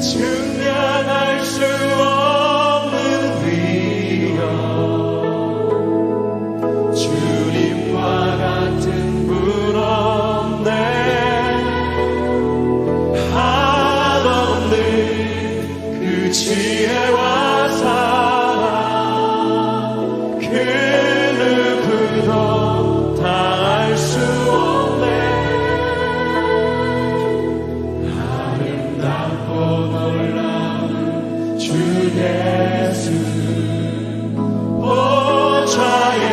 증량할 수 없는 위력, 주님과 같은 분 없네. 한없는 그 지혜와 사랑, 그 누구도 다할 수 없네. 아름답고 놀라운 주 예수, 보좌에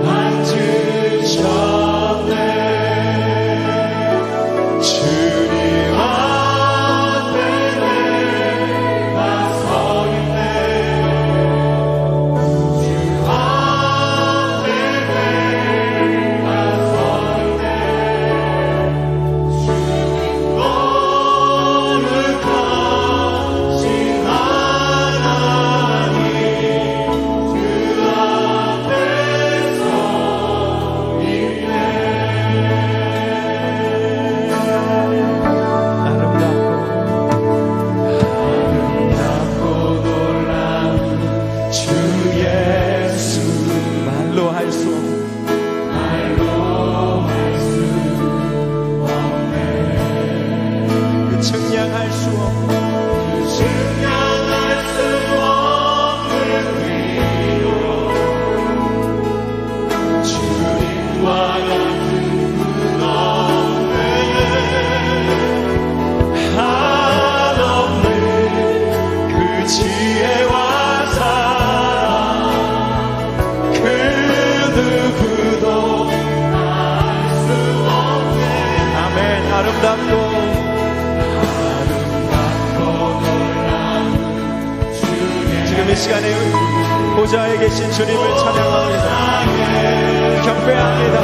앉으셨네. 주님 앞에 내가 서 있네. 주 앞에 내가 서 있네. 주님 거룩하신 하나님, 주 앞에 서 있네. 아름답고 놀라운 주 예수, 말로 할 수 없네. 그 증량할 수 없는 위로, 주님과 같은 분 없네. 한없는 그 지혜와 사랑, 그 누구도 알 수 없네. 아멘. 아름답고 놀라운 주 예수, 지금 이 시간에 보좌에 계신 주님을 찬양합니다. 경배합니다.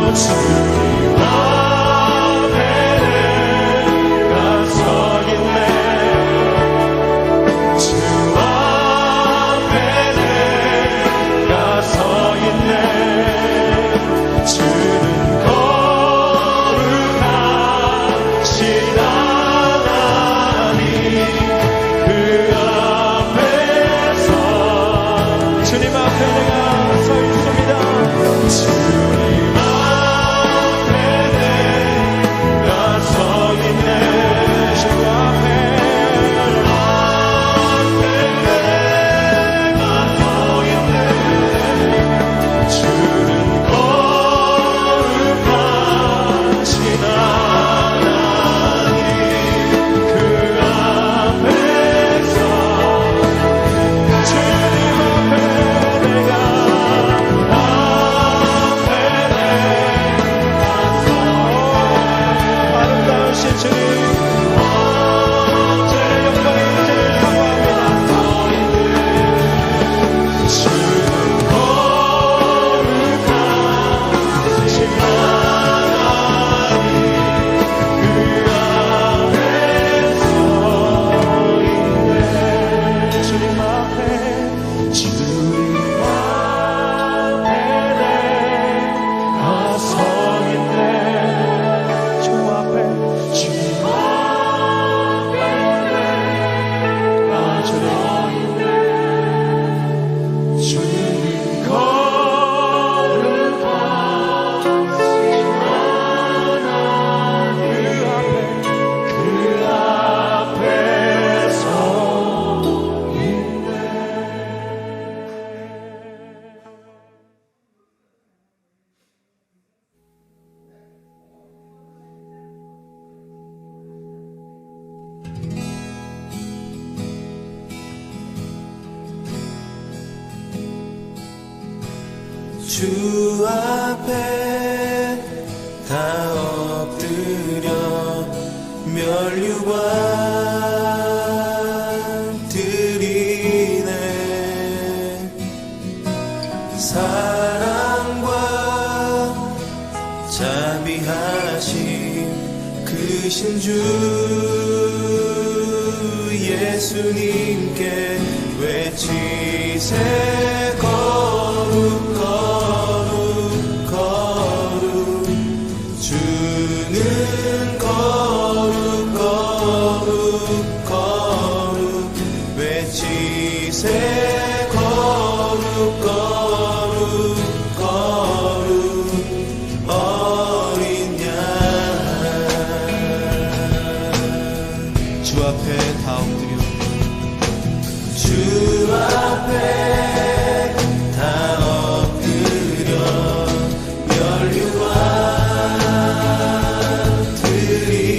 주님 앞에 내가 서 있네. 주 앞에 내가 서 있네. 주는 거룩하신 하나님, 그 앞에서 주님 앞에 내가 서 있습니다. 주님 앞에 내가 서 있네. 주 앞에 내가 서 있네. 주는 거룩하신 하나님, 그 앞에서 주님 앞에 내가 아름다우신 주님, 주의 영광의 의지를 사모합니다. 주는 거룩하신 하나님, 그 앞에 서 있네. 주님 앞에 내가 서 있네. 주 앞에 내가 서 있네. 주님 거룩하신 하나님, 그 앞에 서 있네. 주 앞에 다 엎드려 면류관 드리네. 사랑과 자비하심 크신 주 예수님께 외치세. 거룩 거룩 거룩 주 주는 거룩 거룩 거룩 외치세 거룩 거룩 거룩 어린 양 주 앞에 다 엎드려 주 앞에 다 엎드려 멸류관 드리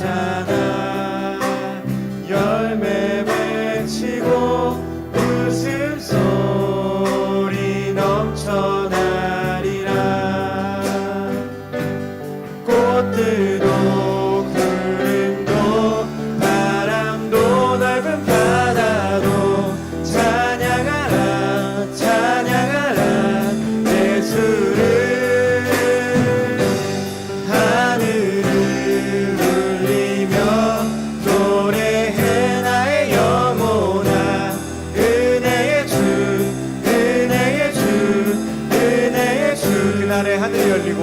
찬양 열매 맺히고 웃음소리 넘쳐나리라 꽃들도 구름도 바람도 넓은 바다도 찬양하라 찬양하라 예수를 하늘을 울리며 노래해 나의 영혼아 은혜의 주 은혜의 주 은혜의 주 그날에 하늘이 열리고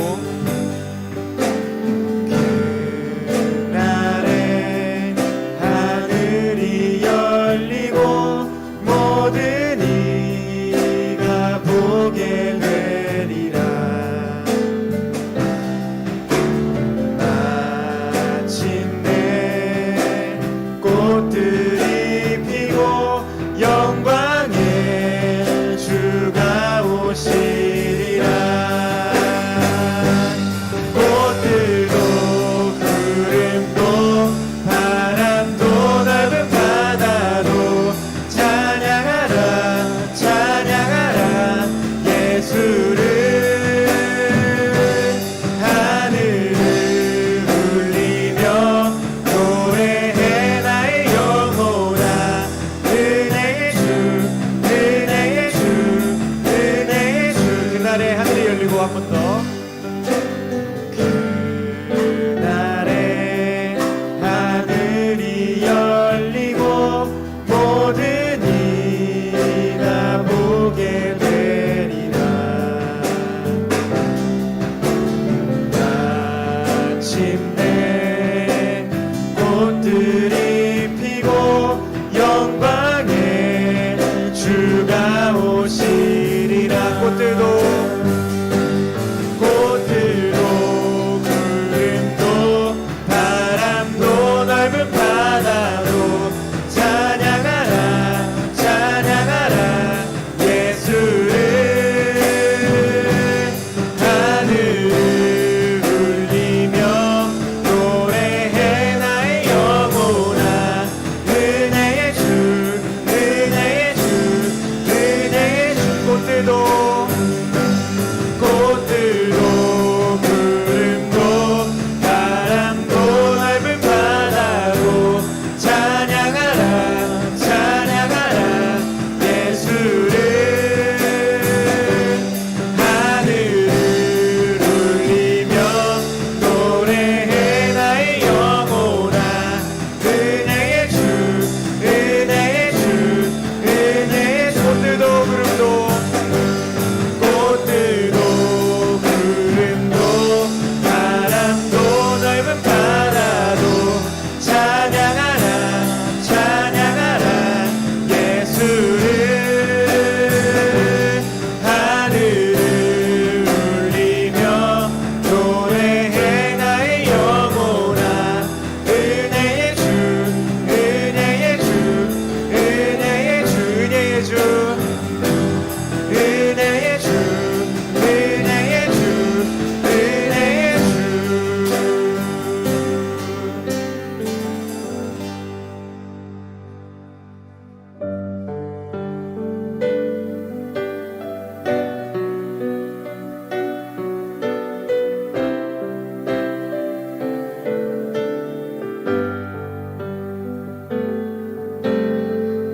그날에 하늘이 열리고 모든 이가 보게 되리라 마침내 꽃들이 피고 영광의 주가 오시리라 꽃들도 구름도 바람도 넓은 바다도 찬양하라 찬양하라 예수를 하늘을 울리며 노래해 나의 영혼아 은혜의 주 은혜의 주 은혜의 주 그날에 하늘이 열리고 한 번 더 그날에 하늘이 열리고 모든 이가 보게 되리라 마침내 꽃들이 피고 영광의 주가 오시리라 꽃들도 구름도 바람도 넓은 바다도 찬양하라 찬양하라 예수를 하늘을 울리며 노래해 나의 영혼아 은혜의 주 은혜의 주 은혜의 주 꽃들도 구름도 바람도 넓은 바다도 찬양하라 찬양하라 예수를 하늘을 울리며 노래해 나의 영혼아 은혜의 주 은혜의 주 은혜의 주 꽃들도 구름도 바람도 넓은 바다도 찬양하라 찬양하라 예수를 하늘을 울리며 노래해 나의 영혼아 은혜의 주 은혜의 주 은혜의 주 은혜의 주 은혜의 주 은혜의 주 은혜의 주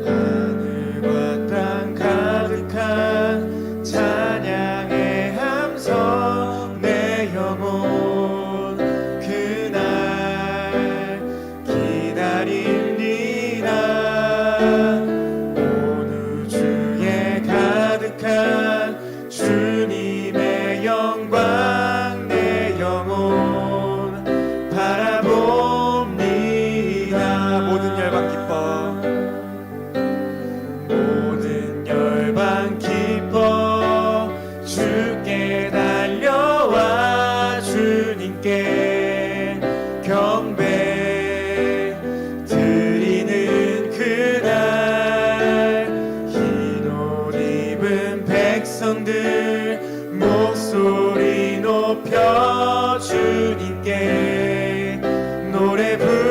하늘과 땅 가득한 찬양의 함성 내 영혼 그날 기다리리라 온 우주에 가득한 주님의 영광 내 영혼 바라봅니다 모든 열방 기뻐 모든 열방 기뻐 주께 달려와 주님께 경배 드리는 그날 흰 옷 입은 백성들 목소리 높여 주님께 노래 부르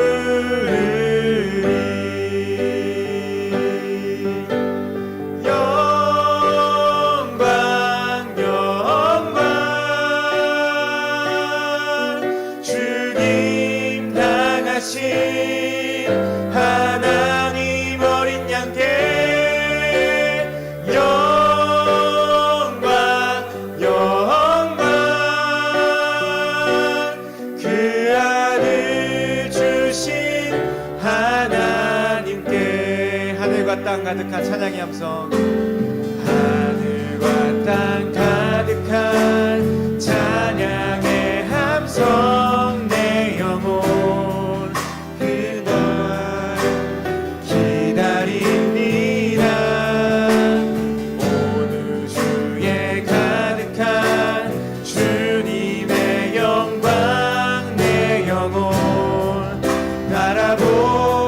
하신 하나님 어린 양께 영광 영광 그 아들 주신 하나님께 하늘과 땅 가득한 찬양의 함성 하늘과 땅 가득한 찬양의 함성 내 영혼 그날 기다립니다 온 우주에 가득한 주님의 영광 내 영혼 바라봅니다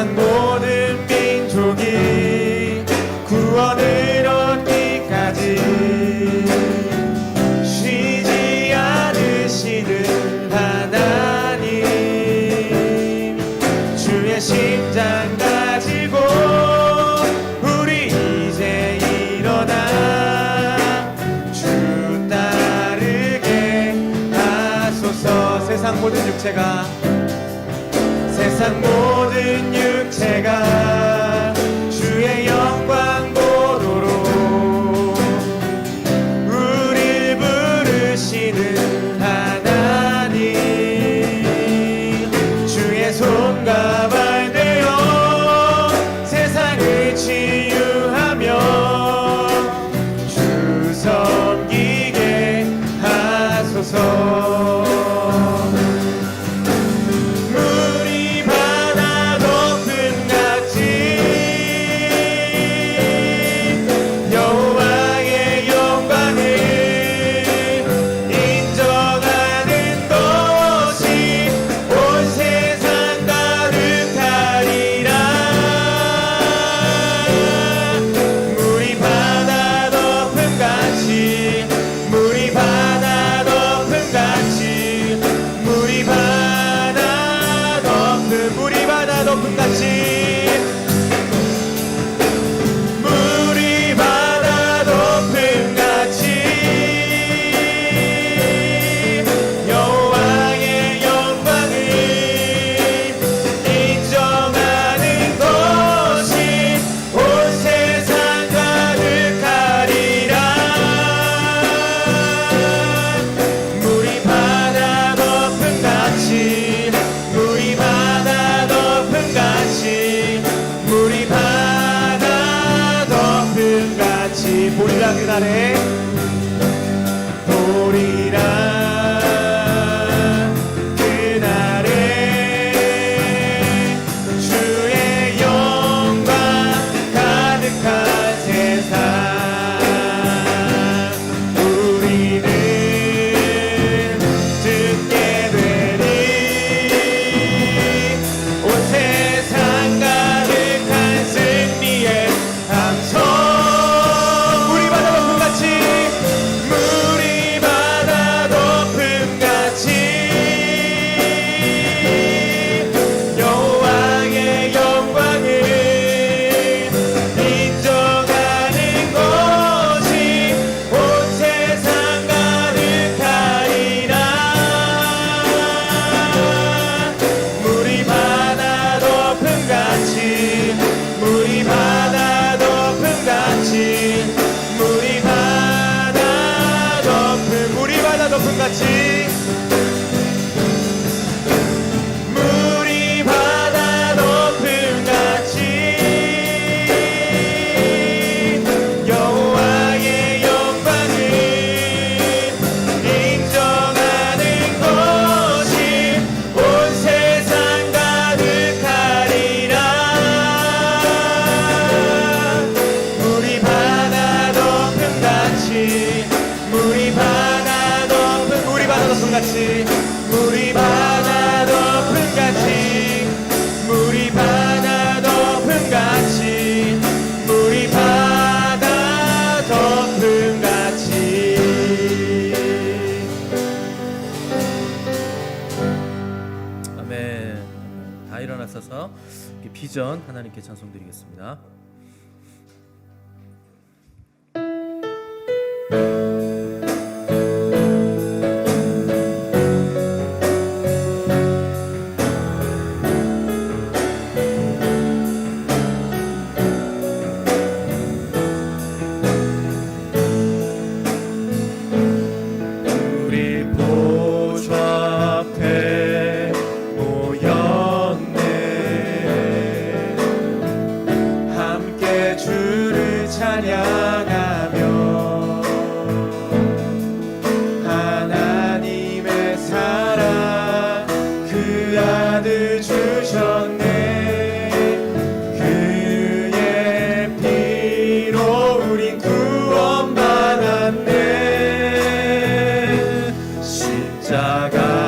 세상 모든 민족이 구원을 얻기까지 쉬지 않으시는 하나님, 주의 심장 가지고 우리 이제 일어나 주 따르게 하소서. 세상 모든 육체가 주의 영광 보도록 우리 부르시는 하나님, 주의 손과 발 되어 세상을 치유하며 주 섬기게 하소서. 보리라 그날에 보리라 그날에 주의 영광 가득한 세상, 우리는 듣게 되니 온 세상 가득한 승리의 함성. 물이 바다 덮음같이, 물이 바다 덮음같이, 물이 바다 덮음같이. 아멘. 다 일어나셔서 비전 하나님께 찬송드리겠습니다.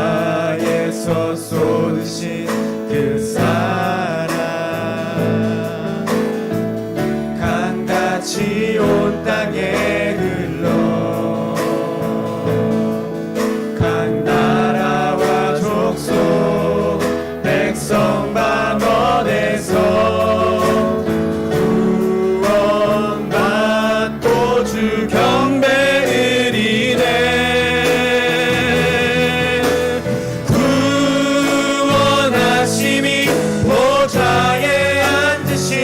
십자가에서 쏟으신 그 사랑, 같이 온 땅에 흘러 각 나라와 족속 백성 만원에서 구원받고 주 경배를 이래 구원하심이 보좌에 앉으신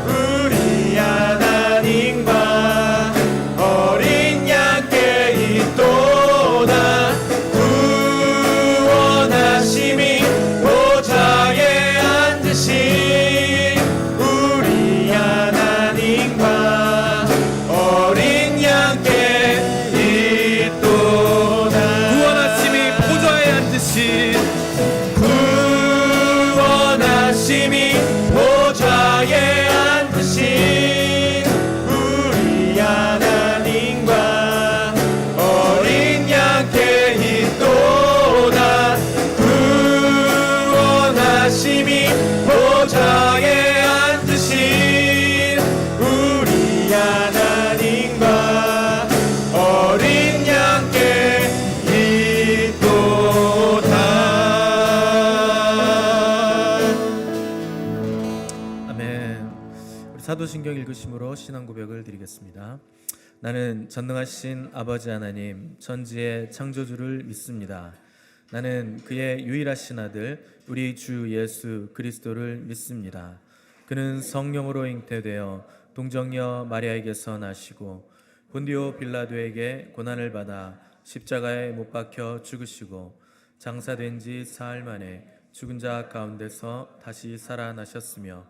우리 하나님과 어린 양께 있도다 구원하심이 보좌에 앉으신 우리 하나님과 어린 양께 있도다 구원하심이 보좌에 앉으신 구원하심이 보좌에 앉으신 우리 하나님과 어린 양께 있도다 구원하심이 보좌에 앉으신 우리 하나님과 어린 양께 있도다. 아멘. 우리 사도신경 읽으심으로 신앙 고백을 드리겠습니다. 나는 전능하신 아버지 하나님 천지의 창조주를 믿습니다. 나는 그의 유일하신 아들 우리 주 예수 그리스도를 믿습니다. 그는 성령으로 잉태되어 동정녀 마리아에게서 나시고 본디오 빌라도에게 고난을 받아 십자가에 못 박혀 죽으시고 장사된 지 사흘 만에 죽은 자 가운데서 다시 살아나셨으며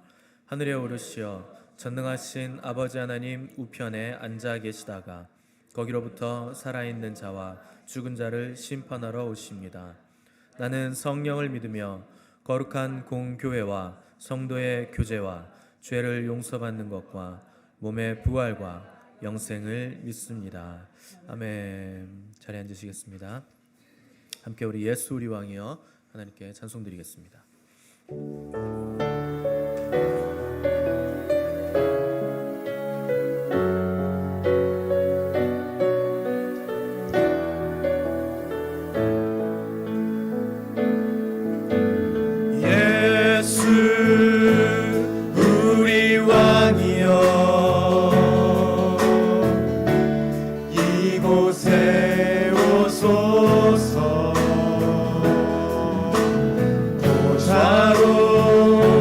하늘에 오르시어 전능하신 아버지 하나님 우편에 앉아 계시다가 거기로부터 살아있는 자와 죽은 자를 심판하러 오십니다. 나는 성령을 믿으며 거룩한 공교회와 성도의 교제와 죄를 용서받는 것과 몸의 부활과 영생을 믿습니다. 아멘. 자리에 앉으시겠습니다. 함께 우리 예수 우리 왕이여 하나님께 찬송드리겠습니다. 예수 우리 왕이여 이곳에 오소서 보좌로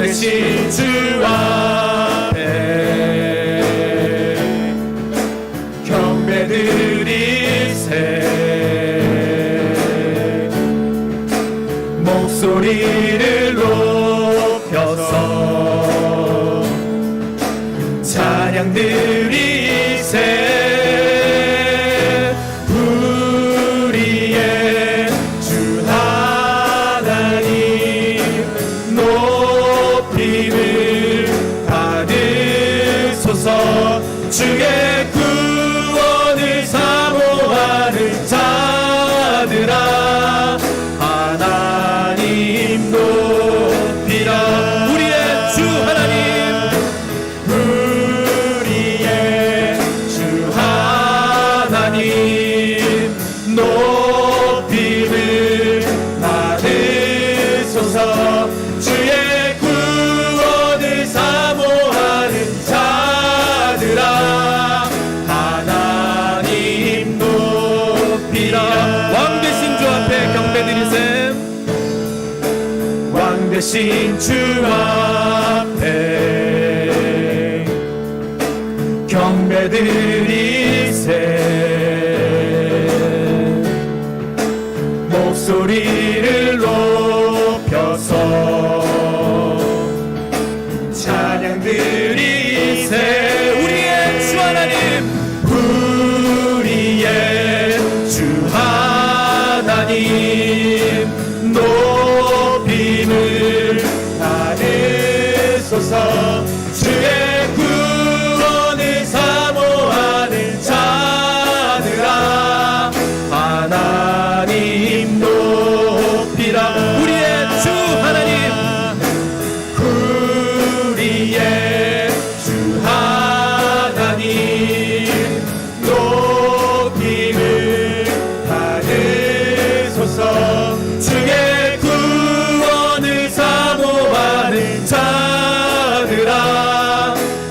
되신 주 앞에 경배드리세 목소리를 높여서 찬양 드리세 우리의 주 하나님 높임을 받으소서 주의 구원을 사모하는 자들아 하나님 높이라 우리의 주 하나님 우리의 주 하나님 높임을 받으소서 주의 구원을 사모하는 자들아 하나님 높이라 왕 되신 주 앞에 경배드리세 왕 되신 주 앞에 경배드리세 목소리를 높여서 찬양 드리세 우리의 주 하나님 우리의 주 하나님 높임을 받으소서 주의 구원을 사모하는 자들아 하나님 높이라 우리의 주 하나님 우리의 주 하나님 높임을 받으소서 주의 구원을 사모하는 자들아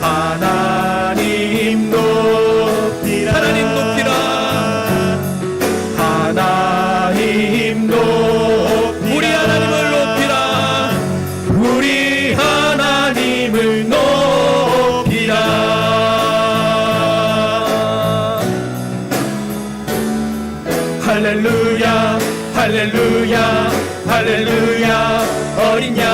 하나님 높이라 하나님 높이라 하나님 높이라 우리 하나님을 높이라 우리 하나님을 높이라 할렐루야 할렐루야 할렐루야 어린 양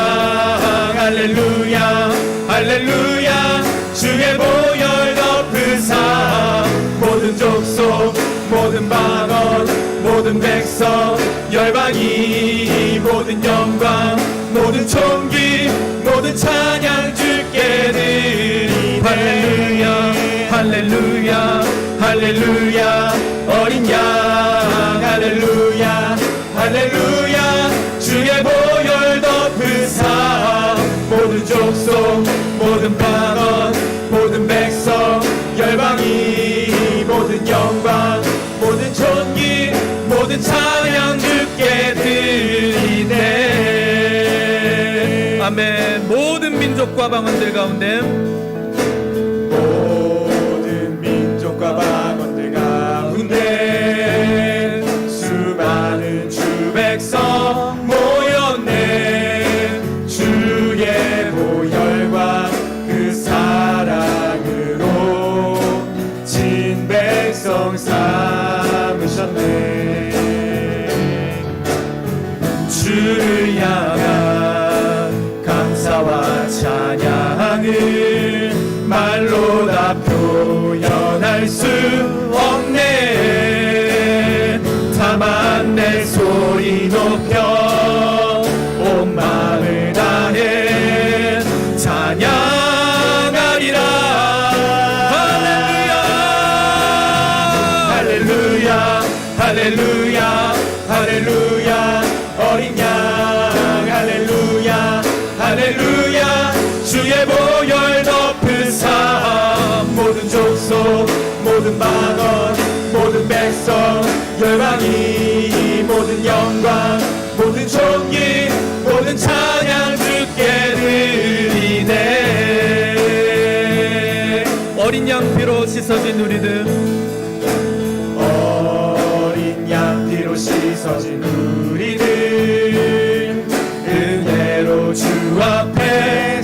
할렐루야 할렐루야 주의 보혈 덮으사 모든 족속 모든 방언 모든 백성 열방이 모든 영광 모든 존귀 모든 찬양 주께 드리네 할렐루야 할렐루야 할렐루야 어린 양 할렐루야 할렐루야 주의 보혈 덮으사 모든 족속 모든 방언 모든 백성 열방이 모든 영광 모든 존귀 모든 찬양 주께 드리네 아멘 모든 민족과 방언들 가운데 모든 민족과 방언들 가운데 수많은 주 백성 모였네 주의 보혈과 그 사랑으로 진 백성 삼으셨네 주를 향한 감사와 찬양을 말로 다 표현할 수 없네 다만 내 소리 높여 온 마음을 다해 찬양하리라 할렐루야 할렐루야 할렐루야 어린 양 할렐루야 할렐루야 주의 보혈 덮으사 모든 족속 모든 방언 모든 백성 열방이 모든 영광 모든 존귀 모든 찬양 주께 드리네 어린 양 피로 씻어진 우리들 어린 양 피로 씻어진 우리들 은혜로 주 앞에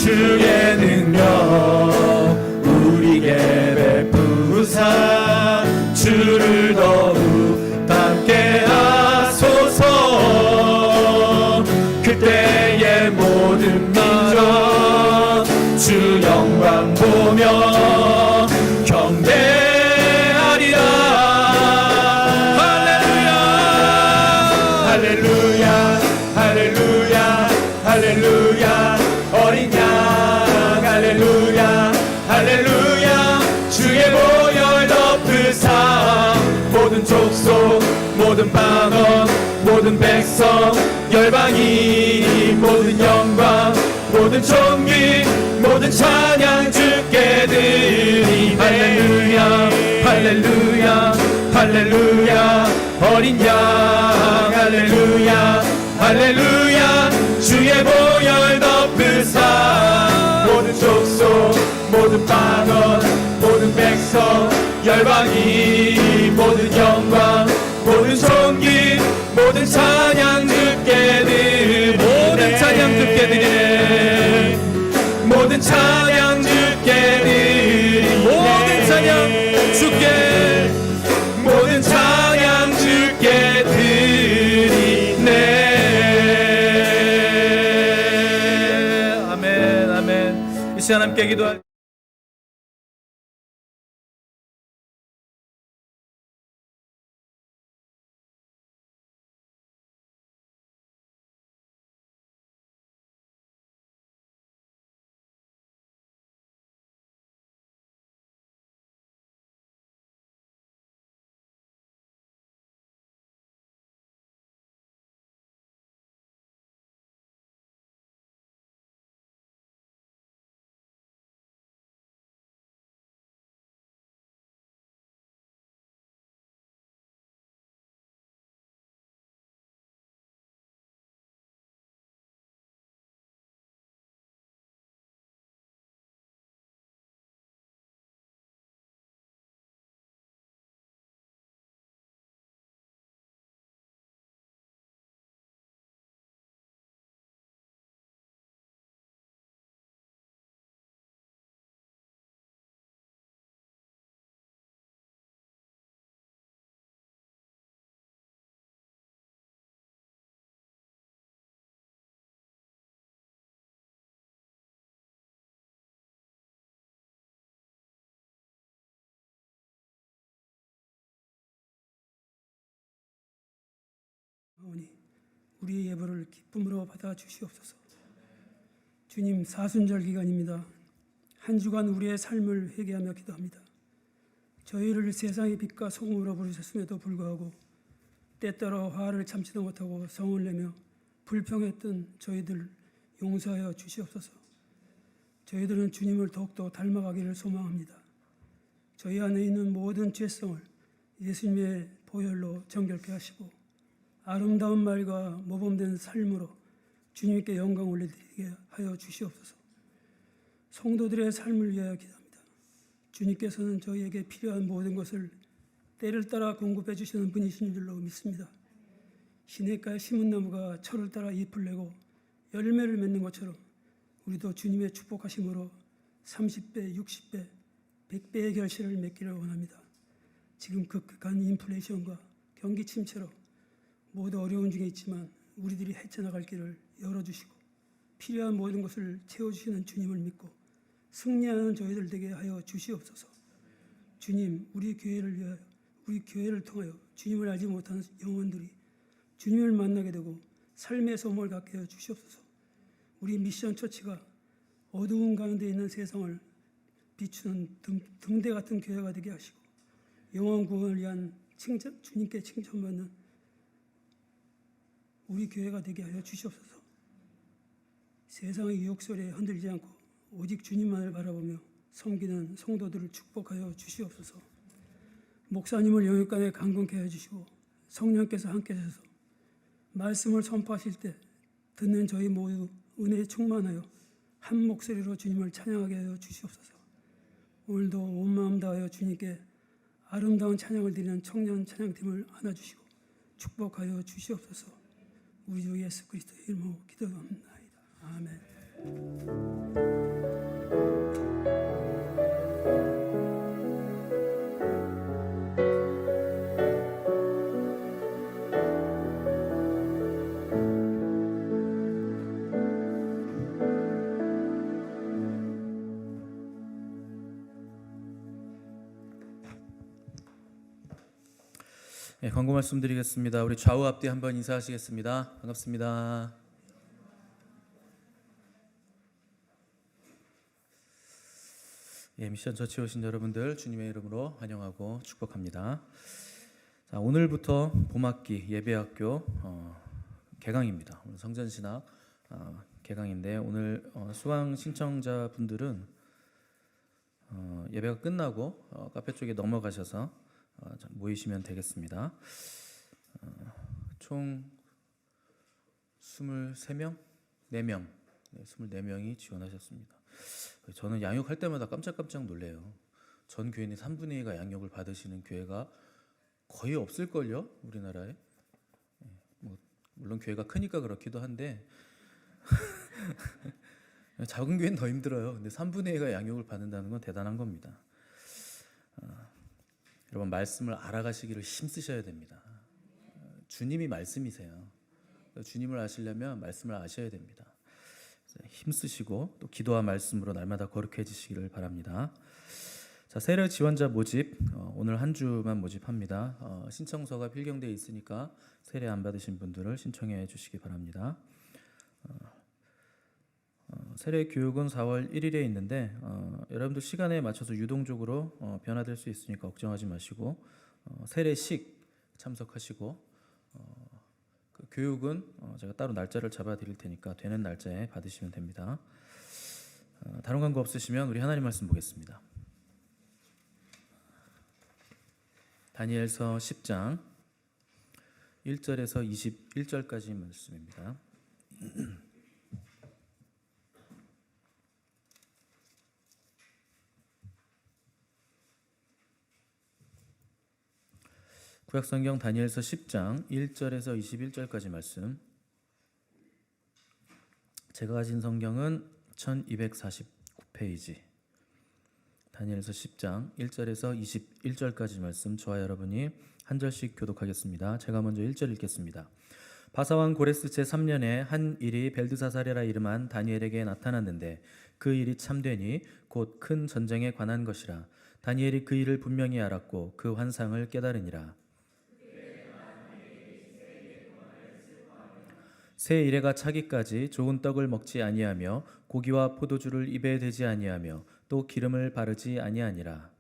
주의 능력 우리에게 베푸사 주를 더욱 닮게 하소서. 그때의 모든 민족 주 영광 보며 경배하리라. 할렐루야 할렐루야 할렐루야 할렐루야. 어린 양 할렐루야 할렐루야. 주의 보혈 덮으사 모든 족속 모든 방언 모든 백성 열방이 모든 영광 모든 존귀 모든 찬양 주께 드리네. 할렐루야 할렐루야 할렐루야. 어린 양 할렐루야 할렐루야. 주의 보혈 덮으사 모든 족속 모든 방언 모든 백성 열방이 모든 영광 모든 존귀 모든 찬양 주께 드리네. 모든 찬양 주께 드리네. 모든 찬양 주께 드리네. 모든 찬양 주께 모든 찬양 주께 드리네. 아멘 아멘. 이 시간 함께 기도할 하오니 우리의 예물을 기쁨으로 받아 주시옵소서. 주님, 사순절 기간입니다. 한 주간 우리의 삶을 회개하며 기도합니다. 저희를 세상의 빛과 소금으로 부르셨음에도 불구하고 때때로 화를 참지도 못하고 성을 내며 불평했던 저희들 용서하여 주시옵소서. 저희들은 주님을 더욱더 닮아가기를 소망합니다. 저희 안에 있는 모든 죄성을 예수님의 보혈로 정결케 하시고 아름다운 말과 모범된 삶으로 주님께 영광 올려드리게 하여 주시옵소서. 성도들의 삶을 위하여 기도합니다. 주님께서는 저희에게 필요한 모든 것을 때를 따라 공급해 주시는 분이신 줄로 믿습니다. 시냇가에 심은 나무가 철을 따라 잎을 내고 열매를 맺는 것처럼 우리도 주님의 축복하심으로 30배, 60배, 100배의 결실을 맺기를 원합니다. 지금 극한 인플레이션과 경기 침체로 모두 어려운 중에 있지만 우리들이 헤쳐나갈 길을 열어주시고 필요한 모든 것을 채워주시는 주님을 믿고 승리하는 저희들 되게 하여 주시옵소서. 주님, 우리 교회를 위하여, 우리 교회를 통하여 주님을 알지 못하는 영혼들이 주님을 만나게 되고 삶의 소망을 갖게 하여 주시옵소서. 우리 미션 처치가 어두운 가운데 있는 세상을 비추는 등대 같은 교회가 되게 하시고 영혼 구원을 위한 주님께 칭찬받는 우리 교회가 되게 하여 주시옵소서. 세상의 유혹소리에 흔들리지 않고 오직 주님만을 바라보며 섬기는 성도들을 축복하여 주시옵소서. 목사님을 영육간에 강건케 해주시고 성령께서 함께 하셔서 말씀을 선포하실 때 듣는 저희 모두 은혜에 충만하여 한 목소리로 주님을 찬양하게 하여 주시옵소서. 오늘도 온 마음 다하여 주님께 아름다운 찬양을 드리는 청년 찬양팀을 안아주시고 축복하여 주시옵소서. 우리 주 예수 그리스도의 이름으로 기도합니다. 아멘. 예, 광고 말씀드리겠습니다. 우리 좌우 앞뒤 한번 인사하시겠습니다. 반갑습니다. 예, 미션 처치 오신 여러분들 주님의 이름으로 환영하고 축복합니다. 자, 오늘부터 봄학기 예배학교 개강입니다. 오늘 성전신학 개강인데 오늘 수강 신청자 분들은 예배가 끝나고 카페 쪽에 넘어가셔서 모이시면 되겠습니다. 총 23명? 4명 24명이 지원하셨습니다. 저는 양육할 때마다 깜짝깜짝 놀래요. 전 교인의 3분의 2가 양육을 받으시는 교회가 거의 없을걸요? 우리나라에. 물론 교회가 크니까 그렇기도 한데 작은 교회는 더 힘들어요. 근데 3분의 2가 양육을 받는다는 건 대단한 겁니다. 여러분, 말씀을 알아가시기를 힘쓰셔야 됩니다. 주님이 말씀이세요. 주님을 아시려면 말씀을 아셔야 됩니다. 힘쓰시고 또 기도와 말씀으로 날마다 거룩해지시기를 바랍니다. 자, 세례 지원자 모집 오늘 한 주만 모집합니다. 신청서가 필경되어 있으니까 세례 안 받으신 분들을 신청해 주시기 바랍니다. 세례 교육은 4월 1일에 있는데 여러분들 시간에 맞춰서 유동적으로 변화될 수 있으니까 걱정하지 마시고 세례식 참석하시고 그 교육은 제가 따로 날짜를 잡아 드릴 테니까 되는 날짜에 받으시면 됩니다. 다른 광고 없으시면 우리 하나님 말씀 보겠습니다. 다니엘서 10장 1절에서 21절까지 말씀입니다. 구약성경 다니엘서 10장 1절에서 21절까지 말씀. 제가 가진 성경은 1249페이지. 다니엘서 10장 1절에서 21절까지 말씀, 저와 여러분이 한 절씩 교독하겠습니다. 제가 먼저 1절 읽겠습니다. 바사왕 고레스 제3년에 한 일이 벨드사사레라 이름한 다니엘에게 나타났는데 그 일이 참되니 곧 큰 전쟁에 관한 것이라. 다니엘이 그 일을 분명히 알았고 그 환상을 깨달으니라. 새 이래가 차기까지 좋은 떡을 먹지 아니하며 고기와 포도주를 입에 대지 아니하며 또 기름을 바르지 아니하니라.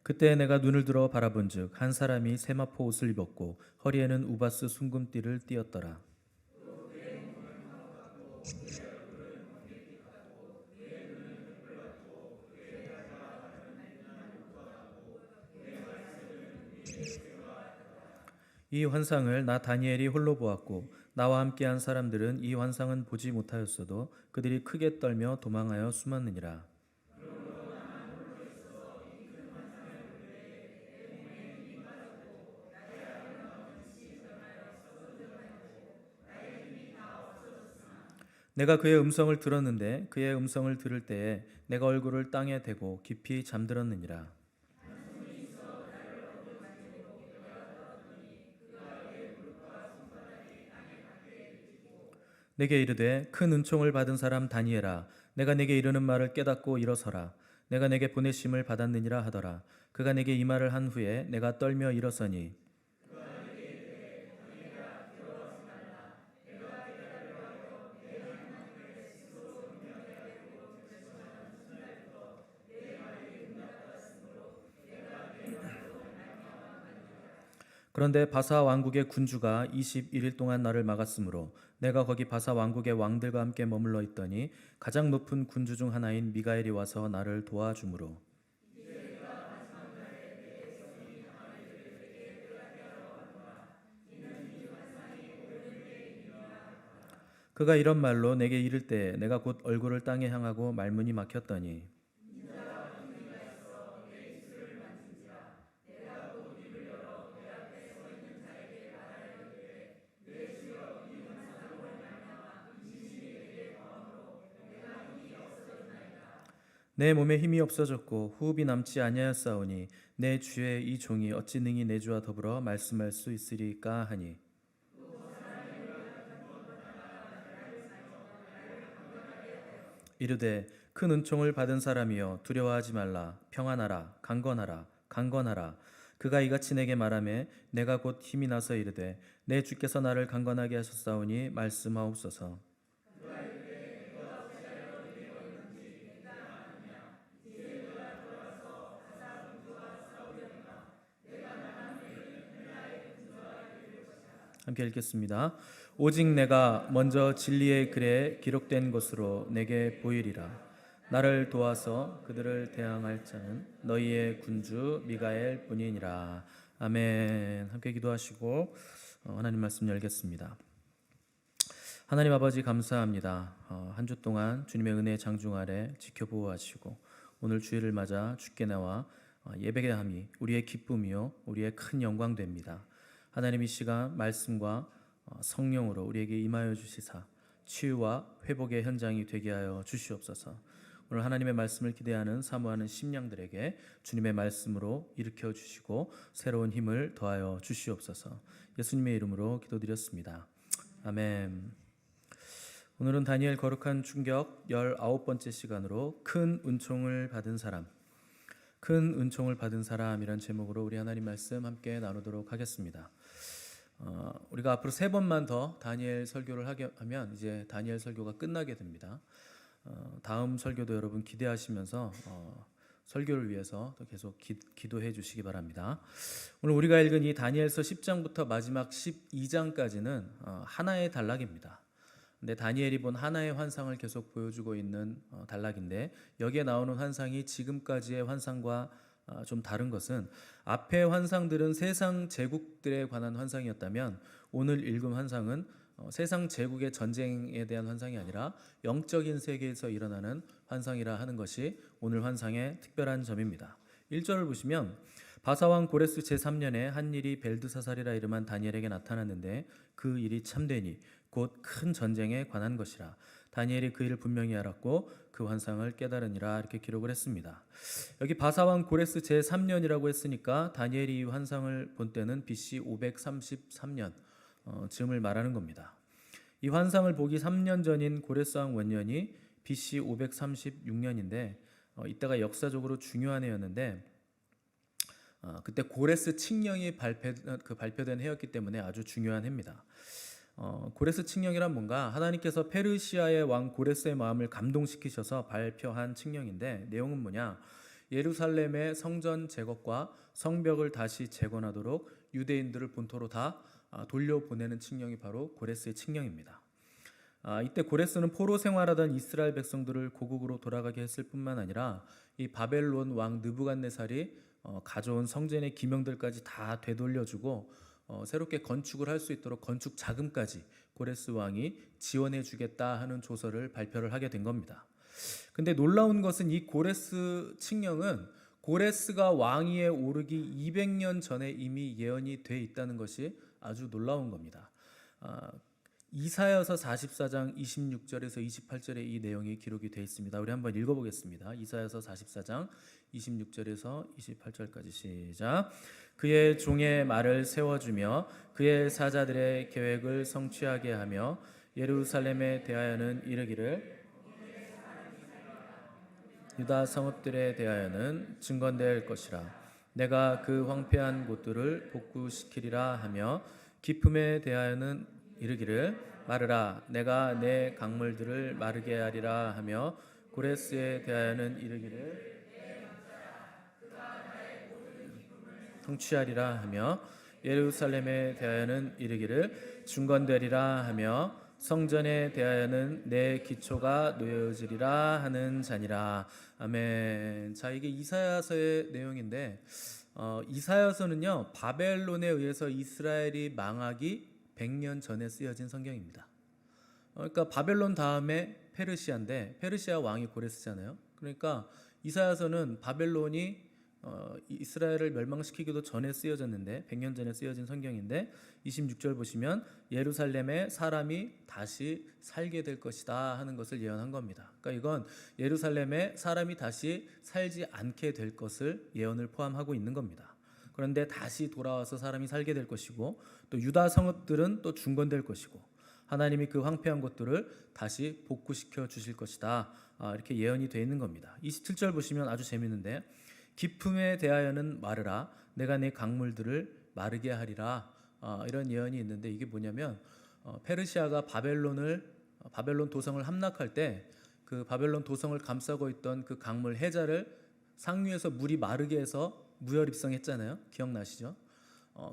그때 내가 눈을 들어 바라본즉 한 사람이 세마포 옷을 입었고 허리에는 우바스 순금띠를 띠었더라. 이 환상을 나 다니엘이 홀로 보았고 나와 함께한 사람들은 이 환상은 보지 못하였어도 그들이 크게 떨며 도망하여 숨었느니라. 내가 그의 음성을 들었는데 그의 음성을 들을 때에 내가 얼굴을 땅에 대고 깊이 잠들었느니라. 내게 이르되 큰 은총을 받은 사람 다니엘아, 내가 내게 이르는 말을 깨닫고 일어서라. 내가 내게 보내심을 받았느니라 하더라. 그가 내게 이 말을 한 후에 내가 떨며 일어서니 그런데 바사 왕국의 군주가 21일 동안 나를 막았으므로 내가 거기 바사 왕국의 왕들과 함께 머물러 있더니 가장 높은 군주 중 하나인 미가엘이 와서 나를 도와주므로 그가 이런 말로 내게 이를 때 내가 곧 얼굴을 땅에 향하고 말문이 막혔더니 내 몸에 힘이 없어졌고 호흡이 남지 아니하였사오니 내 주의 이 종이 어찌 능히 내 주와 더불어 말씀할 수 있으리까 하니 이르되 큰 은총을 받은 사람이여 두려워하지 말라. 평안하라. 강건하라. 강건하라. 그가 이같이 내게 말하매 내가 곧 힘이 나서 이르되 내 주께서 나를 강건하게 하셨사오니 말씀하옵소서. 함께 읽겠습니다. 오직 내가 먼저 진리의 글에 기록된 것으로 내게 보이리라. 나를 도와서 그들을 대항할 자는 너희의 군주 미가엘 뿐이니라. 아멘. 함께 기도하시고 하나님 말씀 열겠습니다. 하나님 아버지 감사합니다. 한 주 동안 주님의 은혜의 장중 아래 지켜보호하시고 오늘 주일을 맞아 주께 나와 예배함이 우리의 기쁨이요 우리의 큰 영광 됩니다. 하나님 이 시간 말씀과 성령으로 우리에게 임하여 주시사 치유와 회복의 현장이 되게 하여 주시옵소서. 오늘 하나님의 말씀을 기대하는 사모하는 심령들에게 주님의 말씀으로 일으켜 주시고 새로운 힘을 더하여 주시옵소서. 예수님의 이름으로 기도드렸습니다. 아멘. 오늘은 다니엘 거룩한 충격 19번째 시간으로 큰 은총을 받은 사람, 큰 은총을 받은 사람이란 제목으로 우리 하나님 말씀 함께 나누도록 하겠습니다. 우리가 앞으로 3번만 더 다니엘 설교를 하게 하면 이제 다니엘 설교가 끝나게 됩니다. 다음 설교도 여러분 기대하시면서 설교를 위해서 또 계속 기도해 주시기 바랍니다. 오늘 우리가 읽은 이 다니엘서 10장부터 마지막 12장까지는 하나의 단락입니다. 근데 다니엘이 본 하나의 환상을 계속 보여주고 있는 단락인데 여기에 나오는 환상이 지금까지의 환상과 좀 다른 것은 앞의 환상들은 세상 제국들에 관한 환상이었다면 오늘 읽은 환상은 세상 제국의 전쟁에 대한 환상이 아니라 영적인 세계에서 일어나는 환상이라 하는 것이 오늘 환상의 특별한 점입니다. 1절을 보시면 바사왕 고레스 제3년에 한 일이 벨드사살이라 이름한 다니엘에게 나타났는데 그 일이 참되니 곧 큰 전쟁에 관한 것이라. 다니엘이 그 일을 분명히 알았고 그 환상을 깨달으니라 이렇게 기록을 했습니다. 여기 바사왕 고레스 제3년이라고 했으니까 다니엘이 이 환상을 본 때는 BC 533년 즈음을 말하는 겁니다. 이 환상을 보기 3년 전인 고레스왕 원년이 BC 536년인데 이때가 역사적으로 중요한 해였는데 그때 고레스 칙령이 발표된 해였기 때문에 아주 중요한 해입니다. 고레스 칙령이란 뭔가 하나님께서 페르시아의 왕 고레스의 마음을 감동시키셔서 발표한 칙령인데 내용은 뭐냐? 예루살렘의 성전 제것과 성벽을 다시 재건하도록 유대인들을 본토로 다 돌려보내는 칙령이 바로 고레스의 칙령입니다. 이때 고레스는 포로 생활하던 이스라엘 백성들을 고국으로 돌아가게 했을 뿐만 아니라 이 바벨론 왕 느부갓네살이 가져온 성전의 기명들까지 다 되돌려주고 새롭게 건축을 할 수 있도록 건축 자금까지 고레스 왕이 지원해 주겠다 하는 조서를 발표를 하게 된 겁니다. 근데 놀라운 것은 이 고레스 칙령은 고레스가 왕위에 오르기 200년 전에 이미 예언이 돼 있다는 것이 아주 놀라운 겁니다. 이사야서 44장 26절에서 28절에 이 내용이 기록이 되어 있습니다. 우리 한번 읽어보겠습니다. 이사야서 44장 26절에서 28절까지 시작. 그의 종의 말을 세워주며 그의 사자들의 계획을 성취하게 하며 예루살렘에 대하여는 이르기를 유다 성읍들에 대하여는 증언될 것이라. 내가 그 황폐한 곳들을 복구시키리라 하며 기품에 대하여는 이르기를 마르라. 내가 내 강물들을 마르게 하리라 하며 고레스에 대하여는 이르기를 성취하리라 하며 예루살렘에 대하여는 이르기를 중건되리라 하며 성전에 대하여는 내 기초가 놓여지리라 하는 자니라. 아멘. 자, 이게 이사야서의 내용인데 이사야서는요 바벨론에 의해서 이스라엘이 망하기 100년 전에 쓰여진 성경입니다. 그러니까 바벨론 다음에 페르시아인데 페르시아 왕이 고레스잖아요. 그러니까 이사야서는 바벨론이 이스라엘을 멸망시키기도 전에 쓰여졌는데 100년 전에 쓰여진 성경인데 26절 보시면 예루살렘에 사람이 다시 살게 될 것이다 하는 것을 예언한 겁니다. 그러니까 이건 예루살렘에 사람이 다시 살지 않게 될 것을 예언을 포함하고 있는 겁니다. 그런데 다시 돌아와서 사람이 살게 될 것이고 또 유다 성읍들은 또 중건될 것이고 하나님이 그 황폐한 것들을 다시 복구시켜 주실 것이다. 이렇게 예언이 되어 있는 겁니다. 27절 보시면 아주 재밌는데 기품에 대하여는 마르라 내가 내 강물들을 마르게 하리라 이런 예언이 있는데 이게 뭐냐면 페르시아가 바벨론 도성을 함락할 때 그 바벨론 도성을 감싸고 있던 그 강물 해자를 상류에서 물이 마르게 해서 무혈입성했잖아요. 기억나시죠?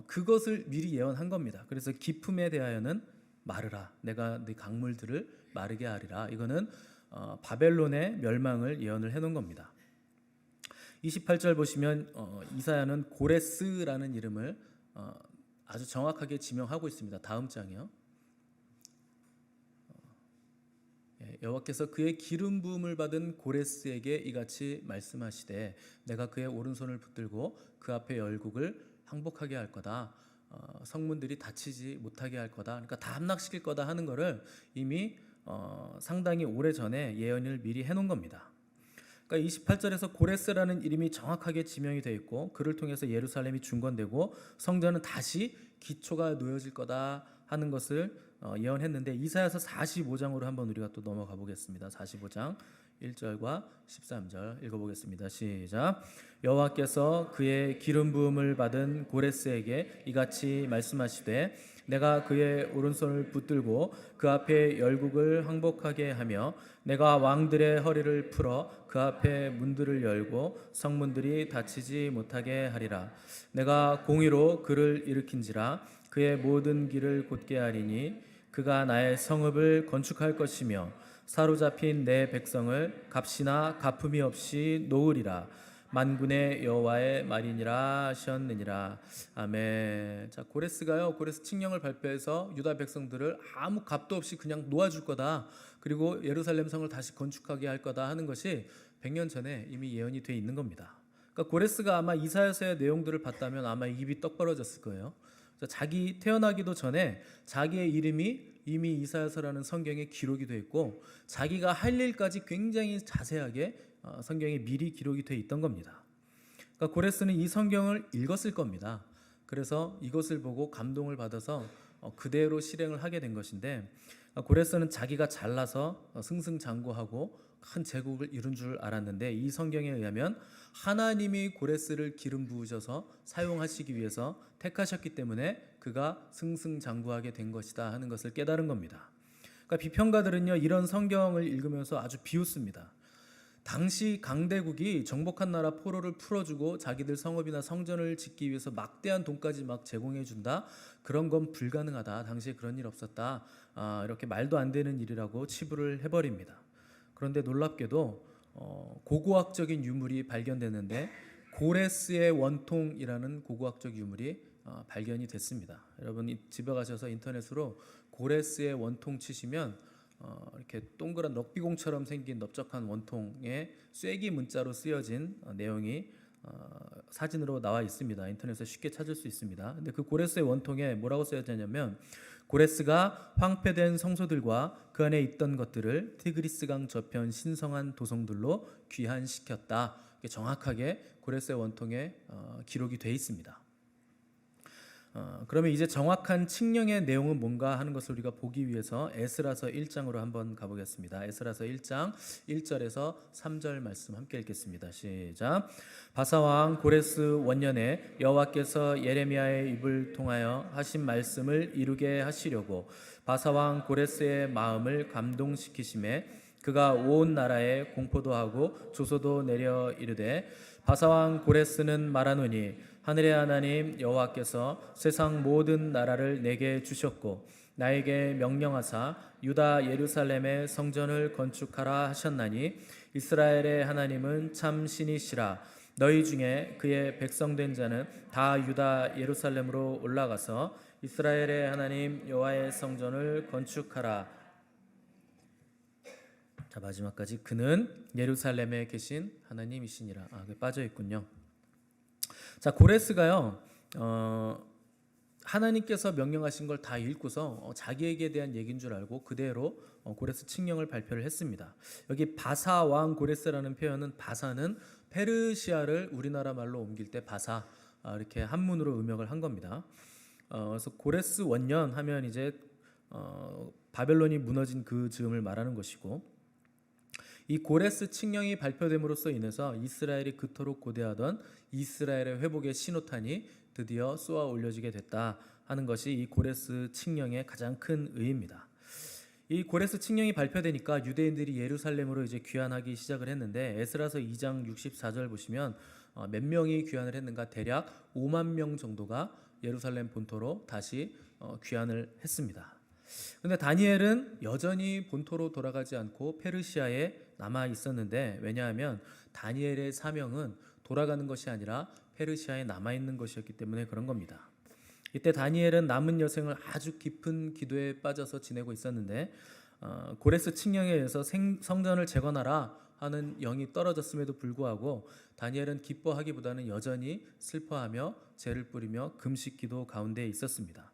그것을 미리 예언한 겁니다. 그래서 기품에 대하여는 마르라 내가 네 강물들을 마르게 하리라. 이거는 바벨론의 멸망을 예언을 해놓은 겁니다. 28절 보시면 이사야는 고레스라는 이름을 아주 정확하게 지명하고 있습니다. 다음 장이요. 여호와께서 그의 기름 부음을 받은 고레스에게 이같이 말씀하시되 내가 그의 오른손을 붙들고 그 앞에 열국을 항복하게 할 거다. 성문들이 닫히지 못하게 할 거다. 그러니까 다 함락시킬 거다 하는 거를 이미 상당히 오래전에 예언을 미리 해놓은 겁니다. 그러니까 28절에서 고레스라는 이름이 정확하게 지명이 되어 있고 그를 통해서 예루살렘이 중건되고 성전은 다시 기초가 놓여질 거다 하는 것을 예언했는데 이사야서 45장으로 한번 우리가 또 넘어가 보겠습니다. 45장 1절과 13절 읽어보겠습니다. 시작. 여호와께서 그의 기름 부음을 받은 고레스에게 이같이 말씀하시되 내가 그의 오른손을 붙들고 그 앞에 열국을 항복하게 하며 내가 왕들의 허리를 풀어 그 앞에 문들을 열고 성문들이 닫히지 못하게 하리라. 내가 공의로 그를 일으킨지라 그의 모든 길을 곧게 하리니 그가 나의 성읍을 건축할 것이며 사로잡힌 내 백성을 값이나 갚음이 없이 놓으리라. 만군의 여호와의 말이니라 하셨느니라. 아멘. 자, 고레스 칙령을 발표해서 유다 백성들을 아무 값도 없이 그냥 놓아줄 거다. 그리고 예루살렘 성을 다시 건축하게 할 거다 하는 것이 100년 전에 이미 예언이 돼 있는 겁니다. 그러니까 고레스가 아마 이사야서의 내용들을 봤다면 아마 입이 떡 벌어졌을 거예요. 자기 태어나기도 전에 자기의 이름이 이미 이사야서라는 성경에 기록이 되어 있고 자기가 할 일까지 굉장히 자세하게 성경에 미리 기록이 되어 있던 겁니다. 그러니까 고레스는 이 성경을 읽었을 겁니다. 그래서 이것을 보고 감동을 받아서 그대로 실행을 하게 된 것인데 고레스는 자기가 잘나서 승승장구하고 큰 제국을 이룬 줄 알았는데 이 성경에 의하면 하나님이 고레스를 기름 부으셔서 사용하시기 위해서 택하셨기 때문에 그가 승승장구하게 된 것이다 하는 것을 깨달은 겁니다. 그러니까 비평가들은요 이런 성경을 읽으면서 아주 비웃습니다. 당시 강대국이 정복한 나라 포로를 풀어주고 자기들 성읍이나 성전을 짓기 위해서 막대한 돈까지 막 제공해준다. 그런 건 불가능하다. 당시에 그런 일 없었다. 이렇게 말도 안 되는 일이라고 치부를 해버립니다. 그런데 놀랍게도 고고학적인 유물이 발견됐는데 고레스의 원통이라는 고고학적 유물이 발견이 됐습니다. 여러분 집에 가셔서 인터넷으로 고레스의 원통 치시면 이렇게 동그란 럭비공처럼 생긴 넓적한 원통에 쐐기 문자로 쓰여진 내용이 사진으로 나와 있습니다. 인터넷에 쉽게 찾을 수 있습니다. 근데 그 고레스의 원통에 뭐라고 쓰여졌냐면 고레스가 황폐된 성소들과 그 안에 있던 것들을 티그리스강 저편 신성한 도성들로 귀환시켰다. 정확하게 고레스의 원통에 기록이 되어 있습니다. 그러면 이제 정확한 칙령의 내용은 뭔가 하는 것을 우리가 보기 위해서 에스라서 1장으로 한번 가보겠습니다. 에스라서 1장 1절에서 3절 말씀 함께 읽겠습니다. 시작. 바사왕 고레스 원년에 여호와께서 예레미야의 입을 통하여 하신 말씀을 이루게 하시려고 바사왕 고레스의 마음을 감동시키심에 그가 온 나라에 공포도 하고 조소도 내려 이르되 바사왕 고레스는 말하노니 하늘의 하나님 여호와께서 세상 모든 나라를 내게 주셨고 나에게 명령하사 유다 예루살렘의 성전을 건축하라 하셨나니 이스라엘의 하나님은 참 신이시라. 너희 중에 그의 백성된 자는 다 유다 예루살렘으로 올라가서 이스라엘의 하나님 여호와의 성전을 건축하라. 자, 마지막까지 그는 예루살렘에 계신 하나님이시니라. 그게 빠져 있군요. 자, 고레스가요 하나님께서 명령하신 걸 다 읽고서 자기에게 대한 얘기인 줄 알고 그대로 고레스 칙령을 발표를 했습니다. 여기 바사 왕 고레스라는 표현은 바사는 페르시아를 우리나라 말로 옮길 때 바사 이렇게 한문으로 음역을 한 겁니다. 그래서 고레스 원년 하면 이제 바벨론이 무너진 그 즈음을 말하는 것이고 이 고레스 칙령이 발표됨으로써 인해서 이스라엘이 그토록 고대하던 이스라엘의 회복의 신호탄이 드디어 쏘아 올려지게 됐다 하는 것이 이 고레스 칙령의 가장 큰 의의입니다. 이 고레스 칙령이 발표되니까 유대인들이 예루살렘으로 이제 귀환하기 시작을 했는데 에스라서 2장 64절 보시면 몇 명이 귀환을 했는가? 대략 5만 명 정도가 예루살렘 본토로 다시 귀환을 했습니다. 그런데 다니엘은 여전히 본토로 돌아가지 않고 페르시아에 남아 있었는데, 왜냐하면 다니엘의 사명은 돌아가는 것이 아니라 페르시아에 남아 있는 것이었기 때문에 그런 겁니다. 이때 다니엘은 남은 여생을 아주 깊은 기도에 빠져서 지내고 있었는데 고레스 칙령에 의해서 성전을 재건하라 하는 영이 떨어졌음에도 불구하고 다니엘은 기뻐하기보다는 여전히 슬퍼하며 죄를 뿌리며 금식기도 가운데 있었습니다.